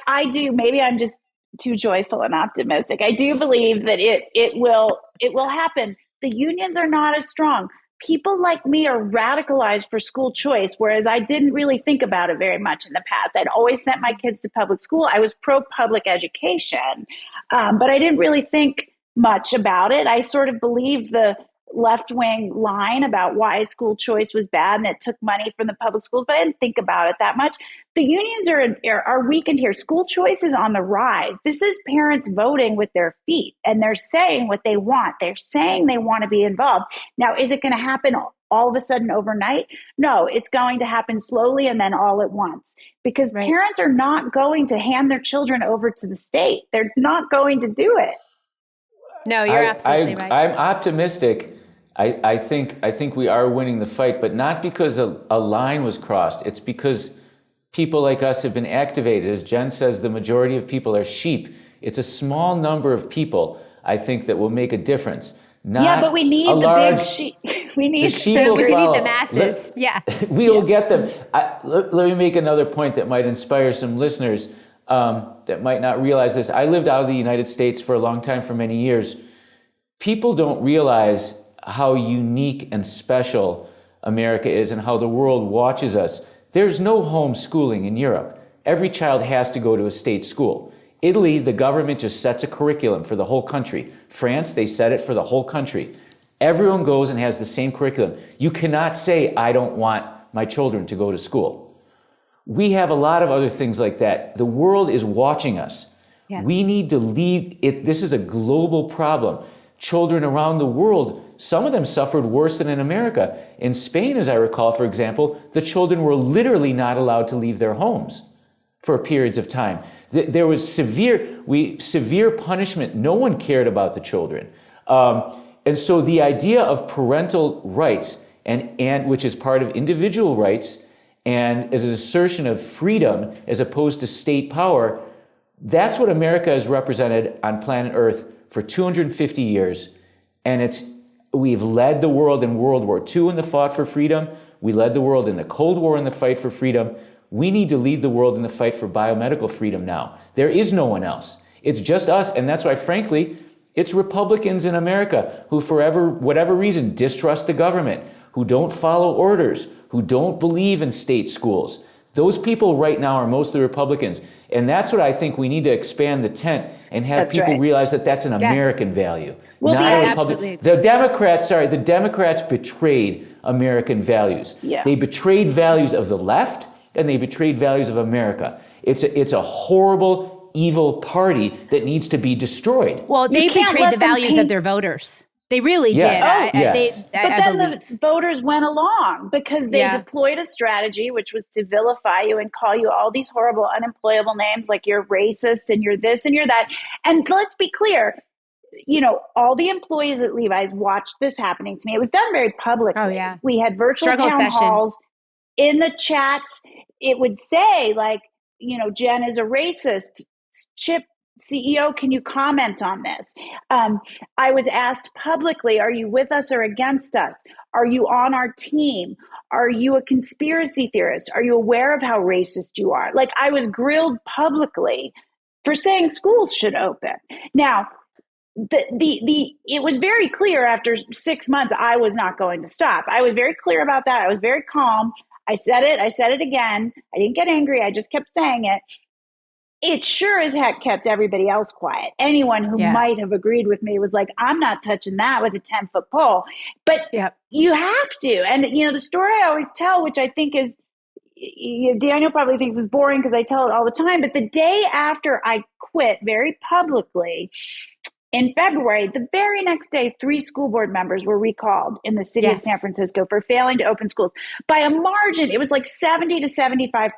Speaker 1: I do, maybe I'm just too joyful and optimistic. I do believe that it will happen. The unions are not as strong. People like me are radicalized for school choice, whereas I didn't really think about it very much in the past. I'd always sent my kids to public school. I was pro-public education, but I didn't really think much about it. I sort of believed the left-wing line about why school choice was bad and it took money from the public schools, but I didn't think about it that much. The unions are weakened here. School choice is on the rise. This is parents voting with their feet, and they're saying what they want. They're saying they want to be involved. Now, is it going to happen all of a sudden overnight? No, it's going to happen slowly and then all at once, because parents are not going to hand their children over to the state. They're not going to do it.
Speaker 2: No, you're absolutely right.
Speaker 3: I'm optimistic. I think we are winning the fight, but not because a line was crossed. It's because people like us have been activated. As Jen says, the majority of people are sheep. It's a small number of people, I think, that will make a difference.
Speaker 1: But we need the big sheep. We need
Speaker 2: the masses.
Speaker 3: We will get them. Let me make another point that might inspire some listeners that might not realize this. I lived out of the United States for a long time, for many years. People don't realize how unique and special America is and how the world watches us. There's no homeschooling in Europe. Every child has to go to a state school. Italy, the government just sets a curriculum for the whole country. France, they set it for the whole country. Everyone goes and has the same curriculum. You cannot say, I don't want my children to go to school. We have a lot of other things like that. The world is watching us. Yes. We need to lead it. This is a global problem. Children around the world, some of them suffered worse than in America. In Spain, as I recall, for example, the children were literally not allowed to leave their homes for periods of time. There was severe punishment. No one cared about the children. And so the idea of parental rights, and which is part of individual rights, and as an assertion of freedom as opposed to state power, that's what America has represented on planet Earth for 250 years. And we've led the world in World War II in the fight for freedom. We led the world in the Cold War in the fight for freedom. We need to lead the world in the fight for biomedical freedom now. There is no one else. It's just us. And that's why, frankly, it's Republicans in America who, for whatever reason, distrust the government, who don't follow orders, who don't believe in state schools. Those people right now are mostly Republicans. And that's what I think we need to expand the tent and have people realize that that's an American value.
Speaker 1: Well,
Speaker 3: not a Republican. The Democrats betrayed American values. Yeah. They betrayed values of the left, and they betrayed values of America. It's a horrible, evil party that needs to be destroyed.
Speaker 2: Well, they betrayed the values of their voters. They really
Speaker 3: Yes.
Speaker 2: did.
Speaker 3: Yes.
Speaker 1: But
Speaker 2: I
Speaker 1: then
Speaker 2: believe.
Speaker 1: the voters went along because they deployed a strategy, which was to vilify you and call you all these horrible, unemployable names like you're racist and you're this and you're that. And let's be clear, all the employees at Levi's watched this happening to me. It was done very publicly.
Speaker 2: Oh, yeah.
Speaker 1: We had virtual
Speaker 2: Struggle
Speaker 1: town
Speaker 2: session.
Speaker 1: halls. In the chats, it would say, like, Jen is a racist. Chip CEO, can you comment on this? I was asked publicly, are you with us or against us? Are you on our team? Are you a conspiracy theorist? Are you aware of how racist you are? Like, I was grilled publicly for saying schools should open. Now, it was very clear after 6 months I was not going to stop. I was very clear about that. I was very calm. I said it again. I didn't get angry. I just kept saying it. It sure as heck kept everybody else quiet. Anyone who might have agreed with me was like, I'm not touching that with a 10-foot pole. But you have to. And, the story I always tell, which I think is, Daniel probably thinks is boring because I tell it all the time, but the day after I quit very publicly, in February, the very next day, 3 school board members were recalled in the city of San Francisco for failing to open schools. By a margin, it was like 70 to 75%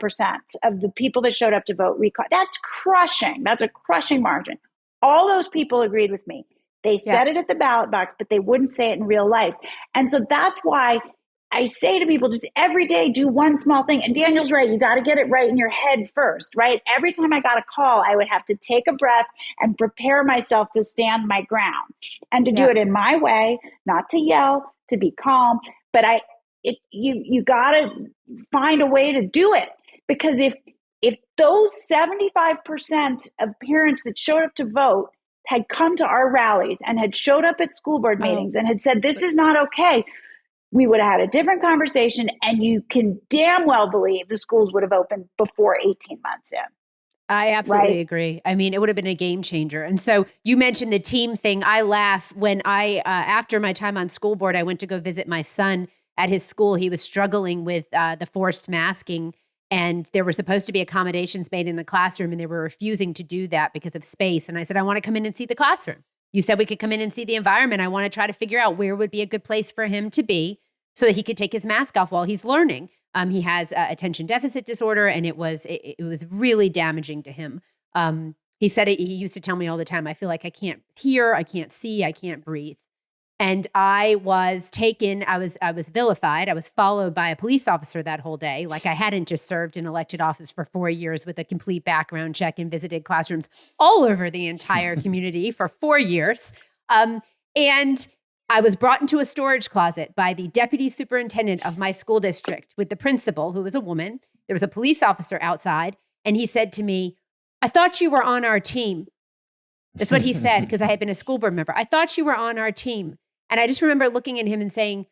Speaker 1: of the people that showed up to vote recalled. That's crushing. That's a crushing margin. All those people agreed with me. They said it at the ballot box, but they wouldn't say it in real life. And so that's why I say to people, just every day, do one small thing. And Daniel's right. You got to get it right in your head first, right? Every time I got a call, I would have to take a breath and prepare myself to stand my ground and to do it in my way, not to yell, to be calm. But you got to find a way to do it, because if those 75% of parents that showed up to vote had come to our rallies and had showed up at school board meetings and had said, this is not okay, we would have had a different conversation, and you can damn well believe the schools would have opened before 18 months in.
Speaker 2: I absolutely agree. I mean, it would have been a game changer. And so you mentioned the team thing. I laugh when after my time on school board, I went to go visit my son at his school. He was struggling with the forced masking, and there were supposed to be accommodations made in the classroom, and they were refusing to do that because of space. And I said, I want to come in and see the classroom. You said we could come in and see the environment. I want to try to figure out where would be a good place for him to be so that he could take his mask off while he's learning. He has attention deficit disorder, and it was really damaging to him. He said he used to tell me all the time, I feel like I can't hear, I can't see, I can't breathe. And I was vilified. I was followed by a police officer that whole day. Like I hadn't just served in elected office for 4 years with a complete background check and visited classrooms all over the entire community for 4 years. And I was brought into a storage closet by the deputy superintendent of my school district with the principal, who was a woman. There was a police officer outside, and he said to me, I thought you were on our team. That's what he said, because I had been a school board member. I thought you were on our team. And I just remember looking at him and saying,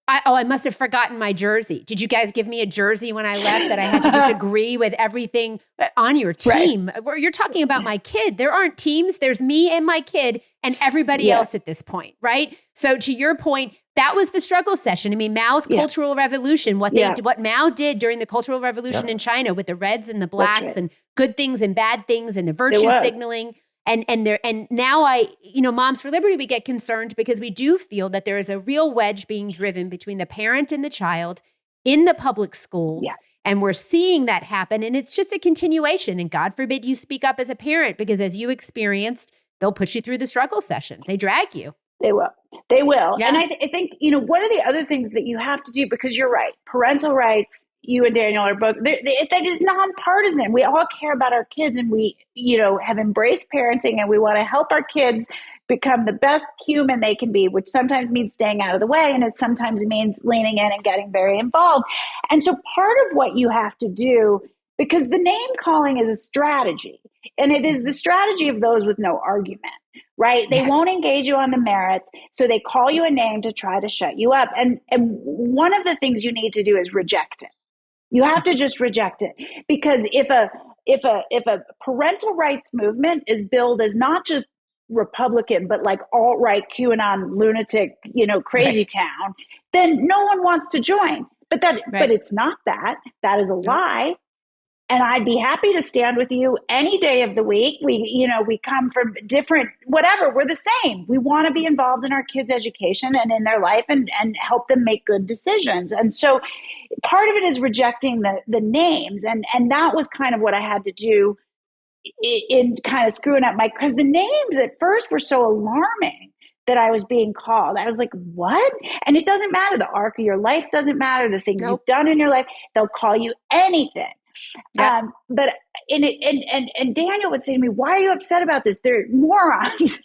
Speaker 2: I must have forgotten my jersey. Did you guys give me a jersey when I left that I had to just agree with everything on your team? Right. You're talking about my kid. There aren't teams. There's me and my kid and everybody else at this point, right? So to your point, that was the struggle session. I mean, Mao's Cultural Revolution, what Mao did during the Cultural Revolution in China with the reds and the blacks and good things and bad things and the virtue signaling. And now Moms for Liberty, we get concerned because we do feel that there is a real wedge being driven between the parent and the child in the public schools. Yeah. And we're seeing that happen. And it's just a continuation. And God forbid you speak up as a parent, because as you experienced, they'll push you through the struggle session. They drag you.
Speaker 1: They will. Yeah. And I think, what are the other things that you have to do? Because you're right. Parental rights, you and Daniel are both, that is nonpartisan. We all care about our kids, and we, have embraced parenting, and we want to help our kids become the best human they can be, which sometimes means staying out of the way. And it sometimes means leaning in and getting very involved. And so part of what you have to do, because the name calling is a strategy, and it is the strategy of those with no argument, right? They won't engage you on the merits. So they call you a name to try to shut you up. And one of the things you need to do is reject it. You have to just reject it, because if a parental rights movement is billed as not just Republican, but like alt-right QAnon lunatic, crazy town, then no one wants to join. But it's not that. That is a lie. And I'd be happy to stand with you any day of the week. We come from different, whatever, we're the same. We want to be involved in our kids' education and in their life and help them make good decisions. And so part of it is rejecting the names. And that was kind of what I had to do in kind of screwing up because the names at first were so alarming that I was being called. I was like, what? And it doesn't matter. The arc of your life doesn't matter. The things you've done in your life, they'll call you anything. Yep. But Daniel would say to me, why are you upset about this? They're morons.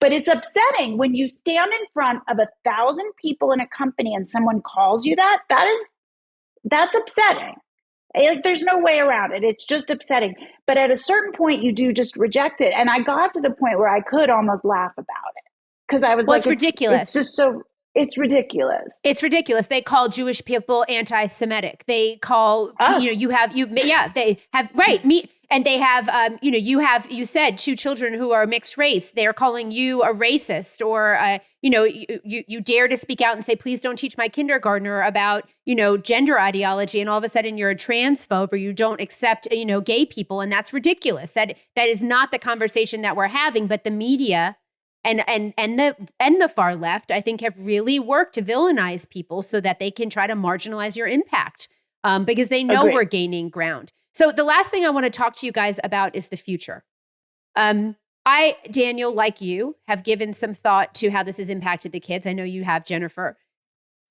Speaker 1: But it's upsetting when you stand in front of 1,000 people in a company and someone calls you that's upsetting. Like, there's no way around it. It's just upsetting. But at a certain point, you do just reject it. And I got to the point where I could almost laugh about it because I was
Speaker 2: it's ridiculous.
Speaker 1: It's just so. It's ridiculous.
Speaker 2: It's ridiculous. They call Jewish people anti-Semitic. They call
Speaker 1: us.
Speaker 2: They have me, and they have you said 2 children who are mixed race. They are calling you a racist, or you dare to speak out and say, please don't teach my kindergartner about gender ideology, and all of a sudden you're a transphobe or you don't accept gay people, and that's ridiculous. That is not the conversation that we're having. But the media and the far left, I think, have really worked to villainize people so that they can try to marginalize your impact because they know we're gaining ground. So the last thing I want to talk to you guys about is the future. I, Daniel, like you, have given some thought to how this has impacted the kids. I know you have, Jennifer.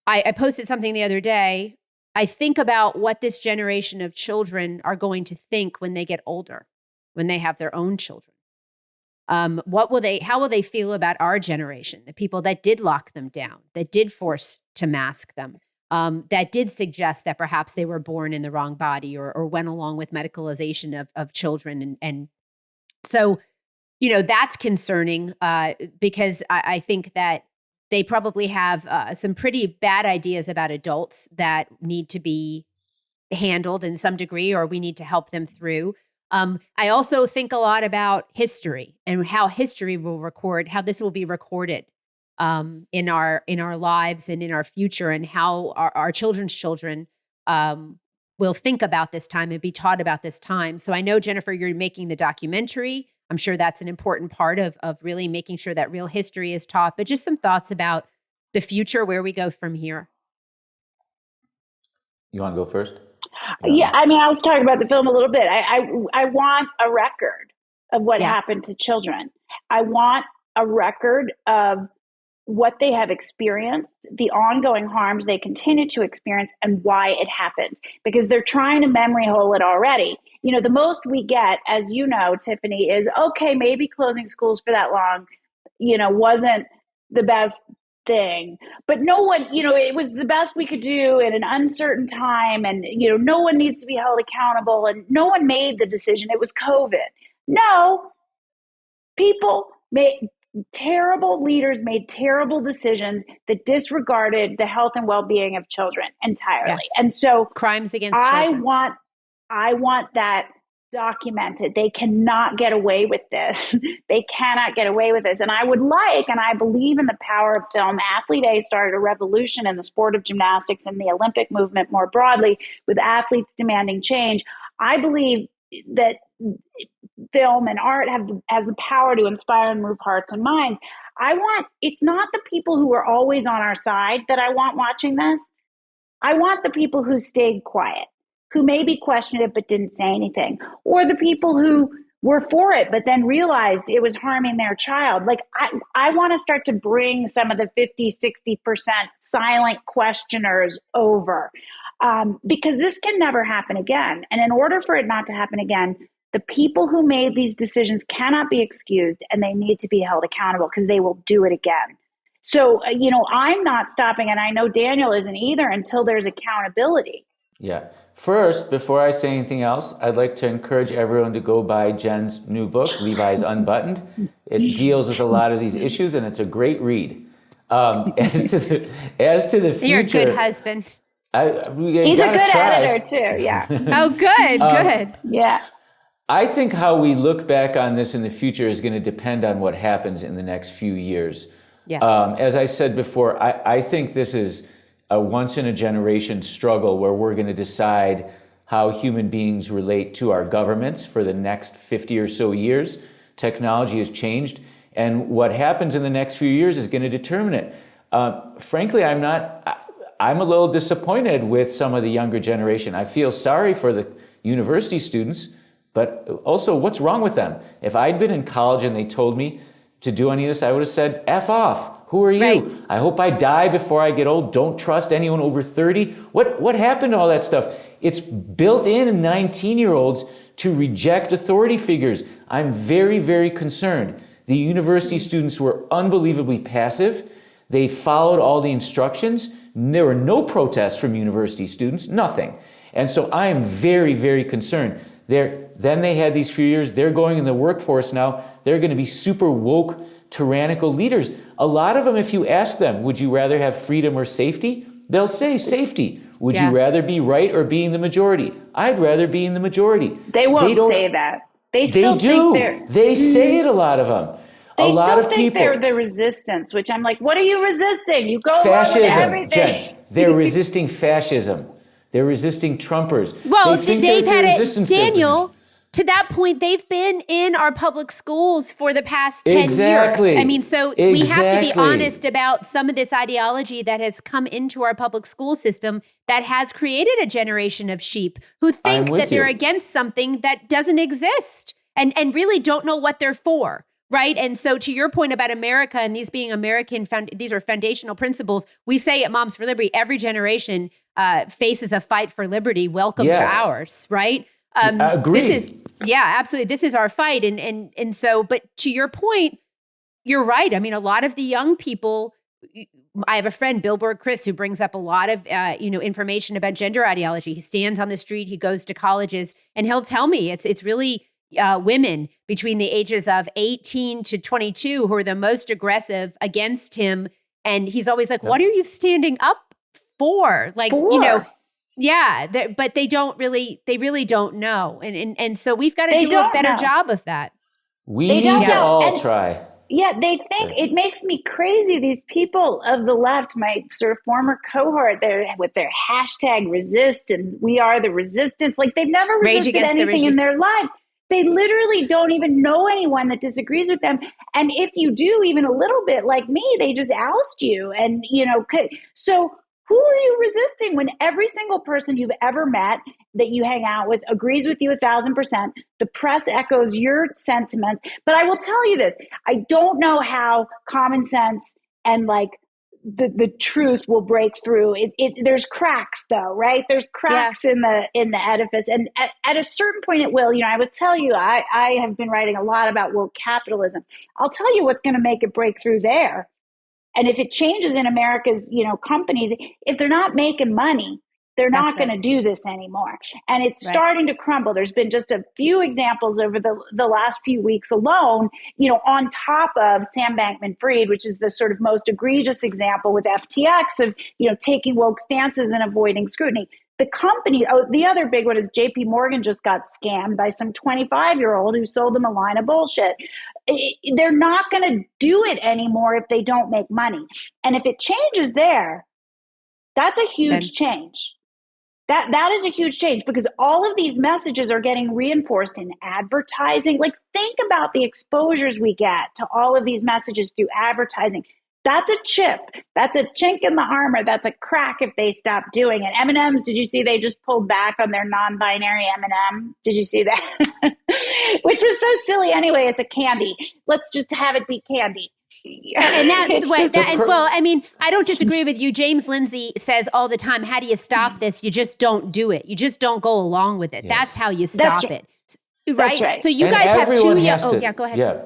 Speaker 2: I posted something the other day. I think about what this generation of children are going to think when they get older, when they have their own children. How will they feel about our generation, the people that did lock them down, that did force to mask them, that did suggest that perhaps they were born in the wrong body or went along with medicalization of children. And so, that's concerning because I think that they probably have some pretty bad ideas about adults that need to be handled in some degree, or we need to help them through. I also think a lot about history and how history will record, how this will be recorded in our lives and in our future, and how our children's children will think about this time and be taught about this time. So I know, Jennifer, you're making the documentary. I'm sure that's an important part of really making sure that real history is taught, but just some thoughts about the future, where we go from here.
Speaker 3: You want to go first?
Speaker 1: Yeah, I mean, I was talking about the film a little bit. I want a record of what happened to children. I want a record of what they have experienced, the ongoing harms they continue to experience, and why it happened. Because they're trying to memory hole it already. The most we get, as you know, Tiffany, is, okay, maybe closing schools for that long, wasn't the best thing, but no one, it was the best we could do in an uncertain time, and no one needs to be held accountable, and no one made the decision. It was COVID. No, terrible leaders made terrible decisions that disregarded the health and well-being of children entirely. Yes. And so
Speaker 2: crimes against children.
Speaker 1: I want that documented. They cannot get away with this. They cannot get away with this. And I would and I believe in the power of film. Athlete A started a revolution in the sport of gymnastics and the Olympic movement more broadly, with athletes demanding change. I believe that film and art has the power to inspire and move hearts and minds. It's not the people who are always on our side that I want watching this. I want the people who stayed quiet, who maybe questioned it but didn't say anything, or the people who were for it but then realized it was harming their child. Like, I want to start to bring some of the 50-60% silent questioners over, because this can never happen again. And in order for it not to happen again, the people who made these decisions cannot be excused, and they need to be held accountable, because they will do it again. So, I'm not stopping, and I know Daniel isn't either, until there's accountability.
Speaker 3: Yeah. First, before I say anything else, I'd like to encourage everyone to go buy Jen's new book, Levi's Unbuttoned. It deals with a lot of these issues, and it's a great read. As to the future,
Speaker 2: you're a good husband.
Speaker 1: He's a good editor too. Yeah.
Speaker 2: Oh, good.
Speaker 1: Yeah.
Speaker 3: I think how we look back on this in the future is going to depend on what happens in the next few years.
Speaker 2: Yeah.
Speaker 3: As I said before, I think this is a once-in-a-generation struggle where we're going to decide how human beings relate to our governments for the next 50 or so years. Technology has changed, and what happens in the next few years is going to determine it. Frankly, I'm a little disappointed with some of the younger generation. I feel sorry for the university students, but also what's wrong with them? If I'd been in college and they told me to do any of this, I would have said, F off. Who are you?
Speaker 2: Right.
Speaker 3: I hope I die before I get old. Don't trust anyone over 30. What happened to all that stuff? It's built in 19-year-olds to reject authority figures. I'm very, very concerned. The university students were unbelievably passive. They followed all the instructions. There were no protests from university students, nothing. And so I am very, very concerned. Then they had these few years, they're going in the workforce now. They're going to be super woke, tyrannical leaders. A lot of them, if you ask them, would you rather have freedom or safety? They'll say safety. Would you rather be right or be in the majority? I'd rather be in the majority.
Speaker 1: They won't say that. They still
Speaker 3: do.
Speaker 1: think they're...
Speaker 3: They say it, a lot of them.
Speaker 1: They
Speaker 3: a lot
Speaker 1: still
Speaker 3: of
Speaker 1: think
Speaker 3: people.
Speaker 1: they're the resistance, which I'm like, what are you resisting? You go along with
Speaker 3: Fascism,
Speaker 1: everything.
Speaker 3: Jen. They're resisting fascism. They're resisting Trumpers.
Speaker 2: Well,
Speaker 3: they think
Speaker 2: they've
Speaker 3: that
Speaker 2: had
Speaker 3: they're
Speaker 2: it,
Speaker 3: resistance
Speaker 2: Daniel. To that point, they've been in our public schools for the past 10
Speaker 3: Exactly.
Speaker 2: years. I mean, so we have to be
Speaker 3: Exactly.
Speaker 2: honest about some of this ideology that has come into our public school system that has created a generation of sheep who think that they're against something that doesn't exist and really don't know what they're for. Right. And so to your point about America and these being these are foundational principles. We say at Moms for Liberty, every generation faces a fight for liberty. Welcome to ours. Right.
Speaker 3: Agreed.
Speaker 2: Absolutely. This is our fight. And so, but to your point, you're right. I mean, a lot of the young people, I have a friend, Billboard Chris, who brings up a lot of, information about gender ideology. He stands on the street, he goes to colleges, and he'll tell me it's really women between the ages of 18 to 22 who are the most aggressive against him. And he's always like, what are you standing up for? Like, but they really don't know. And so we've got to do a better job of that.
Speaker 3: We need to all try.
Speaker 1: Yeah, they think it makes me crazy. These people of the left, my sort of former cohort, they're with their hashtag resist and we are the resistance. Like they've never resisted anything in their lives. They literally don't even know anyone that disagrees with them. And if you do even a little bit like me, they just oust you. And, so who are you resisting when every single person you've ever met that you hang out with agrees with you 1,000%? The press echoes your sentiments. But I will tell you this, I don't know how common sense and like the truth will break through. There's cracks though, right? There's cracks in the edifice. And at a certain point it will, I would tell you, I have been writing a lot about woke capitalism. I'll tell you what's going to make it break through there. And if it changes in America's, companies, if they're not making money, they're not going to do this anymore. And it's starting to crumble. There's been just a few examples over the last few weeks alone, on top of Sam Bankman-Fried, which is the sort of most egregious example with FTX of, taking woke stances and avoiding scrutiny. The company, the other big one is JP Morgan just got scammed by some 25-year-old who sold them a line of bullshit. They're not going to do it anymore if they don't make money. And if it changes there, that's a huge change. That is a huge change because all of these messages are getting reinforced in advertising. Like think about the exposures we get to all of these messages through advertising. That's a chip. That's a chink in the armor. That's a crack if they stop doing it. M&Ms, did you see they just pulled back on their non-binary M&M? Did you see that? Which was so silly anyway. It's a candy. Let's just have it be candy.
Speaker 2: And that's the way. I don't disagree with you. James Lindsay says all the time, how do you stop this? You just don't do it. You just don't go along with it. Yes. That's how you stop it. Right?
Speaker 1: That's right.
Speaker 2: So you guys have two young... go ahead.
Speaker 3: Yeah.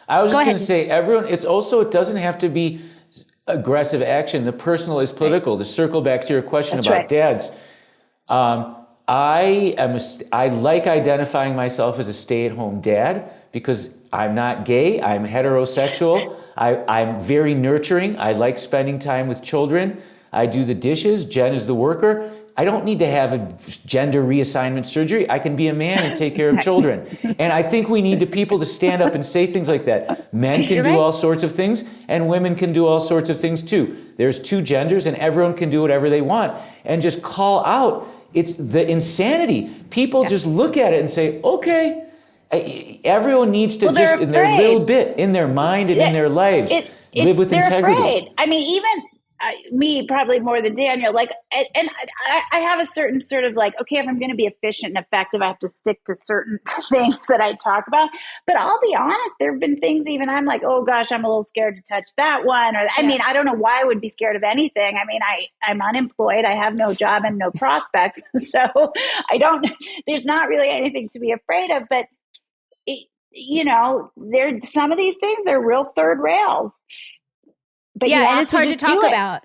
Speaker 3: I was just going to say, it doesn't have to be aggressive action. The personal is political. To circle back to your question about dads, I like identifying myself as a stay-at-home dad because I'm not gay. I'm heterosexual. I'm very nurturing. I like spending time with children. I do the dishes. Jen is the worker. I don't need to have a gender reassignment surgery. I can be a man and take care of children. And I think we need people to stand up and say things like that. Men can do all sorts of things, and women can do all sorts of things too. There's two genders, and everyone can do whatever they want. And just call out It's the insanity. People just look at it and say, okay, everyone needs to just, in their little bit, in their mind and in their lives, live with integrity.
Speaker 1: Afraid. I mean, even me, probably more than Daniel, like, and I have a certain sort of like, okay, if I'm going to be efficient and effective, I have to stick to certain things that I talk about. But I'll be honest, there have been things even I'm like, oh gosh, I'm a little scared to touch that one. Or, I mean, I don't know why I would be scared of anything. I mean, I'm unemployed. I have no job and no prospects. So there's not really anything to be afraid of. But, some of these things, they're real third rails. But
Speaker 2: and it's hard to talk about.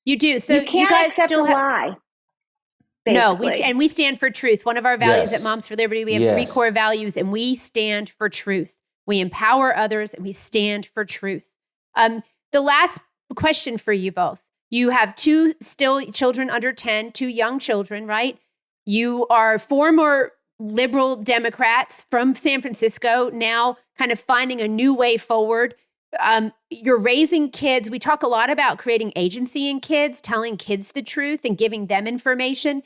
Speaker 2: You do. So you guys still
Speaker 1: lie.
Speaker 2: Basically. No, we stand for truth. One of our values at Moms for Liberty, we have 3 core values, and we stand for truth. We empower others, and we stand for truth. The last question for you both. You have 2 still children under 10, 2 young children, right? You are former liberal Democrats from San Francisco, now kind of finding a new way forward. You're raising kids. We talk a lot about creating agency in kids, telling kids the truth and giving them information.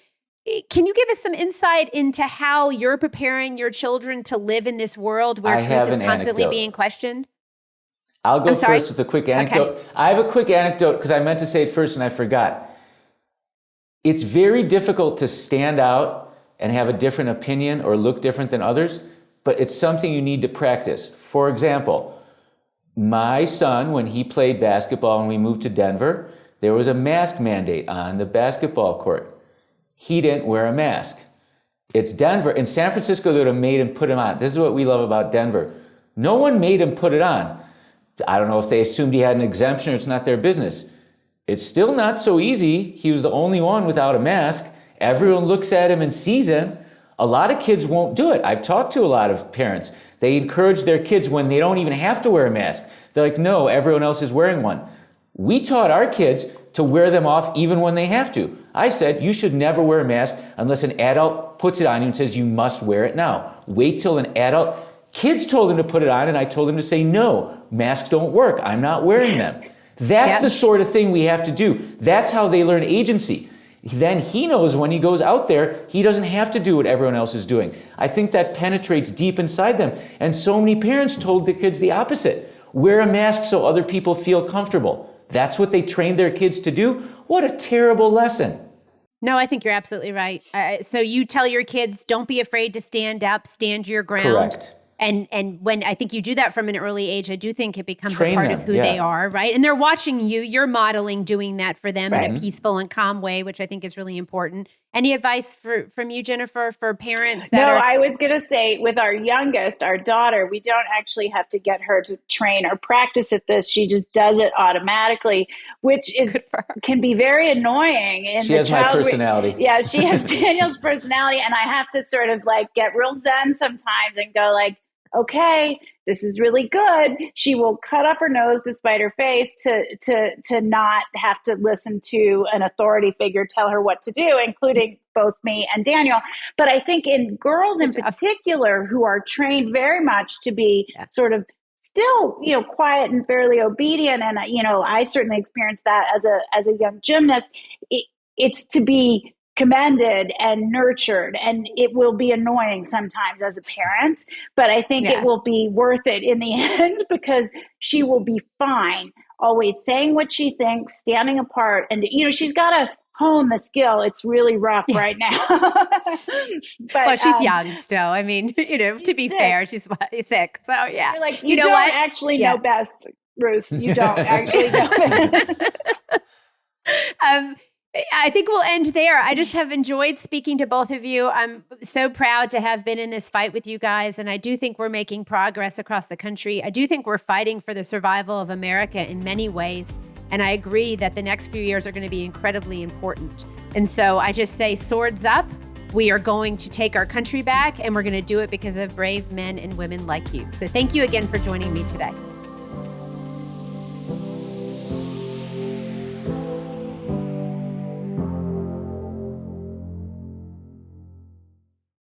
Speaker 2: Can you give us some insight into how you're preparing your children to live in this world where truth is constantly being questioned?
Speaker 3: I'll go first with a quick anecdote. Okay. I have a quick anecdote because I meant to say it first and I forgot. It's very difficult to stand out and have a different opinion or look different than others, but it's something you need to practice. For example, my son, when he played basketball and we moved to Denver, there was a mask mandate on the basketball court. He didn't wear a mask. It's Denver. In San Francisco, they would have made him put him on. This is what we love about Denver. No one made him put it on. I don't know if they assumed he had an exemption or it's not their business. It's still not so easy. He was the only one without a mask. Everyone looks at him and sees him. A lot of kids won't do it. I've talked to a lot of parents. They encourage their kids when they don't even have to wear a mask. They're like, no, everyone else is wearing one. We taught our kids to wear them off even when they have to. I said, you should never wear a mask unless an adult puts it on you and says you must wear it now. Wait till an adult. Kids told him to put it on and I told him to say, no, masks don't work. I'm not wearing them. That's the sort of thing we have to do. That's how they learn agency. Then he knows when he goes out there, he doesn't have to do what everyone else is doing. I think that penetrates deep inside them. And so many parents told their kids the opposite. Wear a mask so other people feel comfortable. That's what they trained their kids to do. What a terrible lesson.
Speaker 2: No, I think you're absolutely right. So you tell your kids, don't be afraid to stand up, stand your ground.
Speaker 3: Correct.
Speaker 2: And when I think you do that from an early age, I do think it becomes a part of who they are, right? And they're watching you. You're modeling doing that for them in a peaceful and calm way, which I think is really important. Any advice from you, Jennifer, for parents that
Speaker 1: I was going to say with our youngest, our daughter, we don't actually have to get her to train or practice at this. She just does it automatically, which can be very annoying.
Speaker 3: She has my personality.
Speaker 1: She has Daniel's personality. And I have to sort of like get real zen sometimes and go like, okay, this is really good. She will cut off her nose to spite her face to not have to listen to an authority figure tell her what to do, including both me and Daniel. But I think in girls in particular who are trained very much to be sort of still, quiet and fairly obedient. And, I certainly experienced that as a young gymnast. It's to be commended and nurtured, and it will be annoying sometimes as a parent, but I think it will be worth it in the end because she will be fine, always saying what she thinks, standing apart, and she's got to hone the skill. It's really rough right now.
Speaker 2: But she's young still. I mean, to be fair, she's 6. So yeah,
Speaker 1: you're like, you don't what? Actually know best, Ruth. You don't actually know best.
Speaker 2: I think we'll end there. I just have enjoyed speaking to both of you. I'm so proud to have been in this fight with you guys. And I do think we're making progress across the country. I do think we're fighting for the survival of America in many ways. And I agree that the next few years are going to be incredibly important. And so I just say swords up. We are going to take our country back, and we're going to do it because of brave men and women like you. So thank you again for joining me today.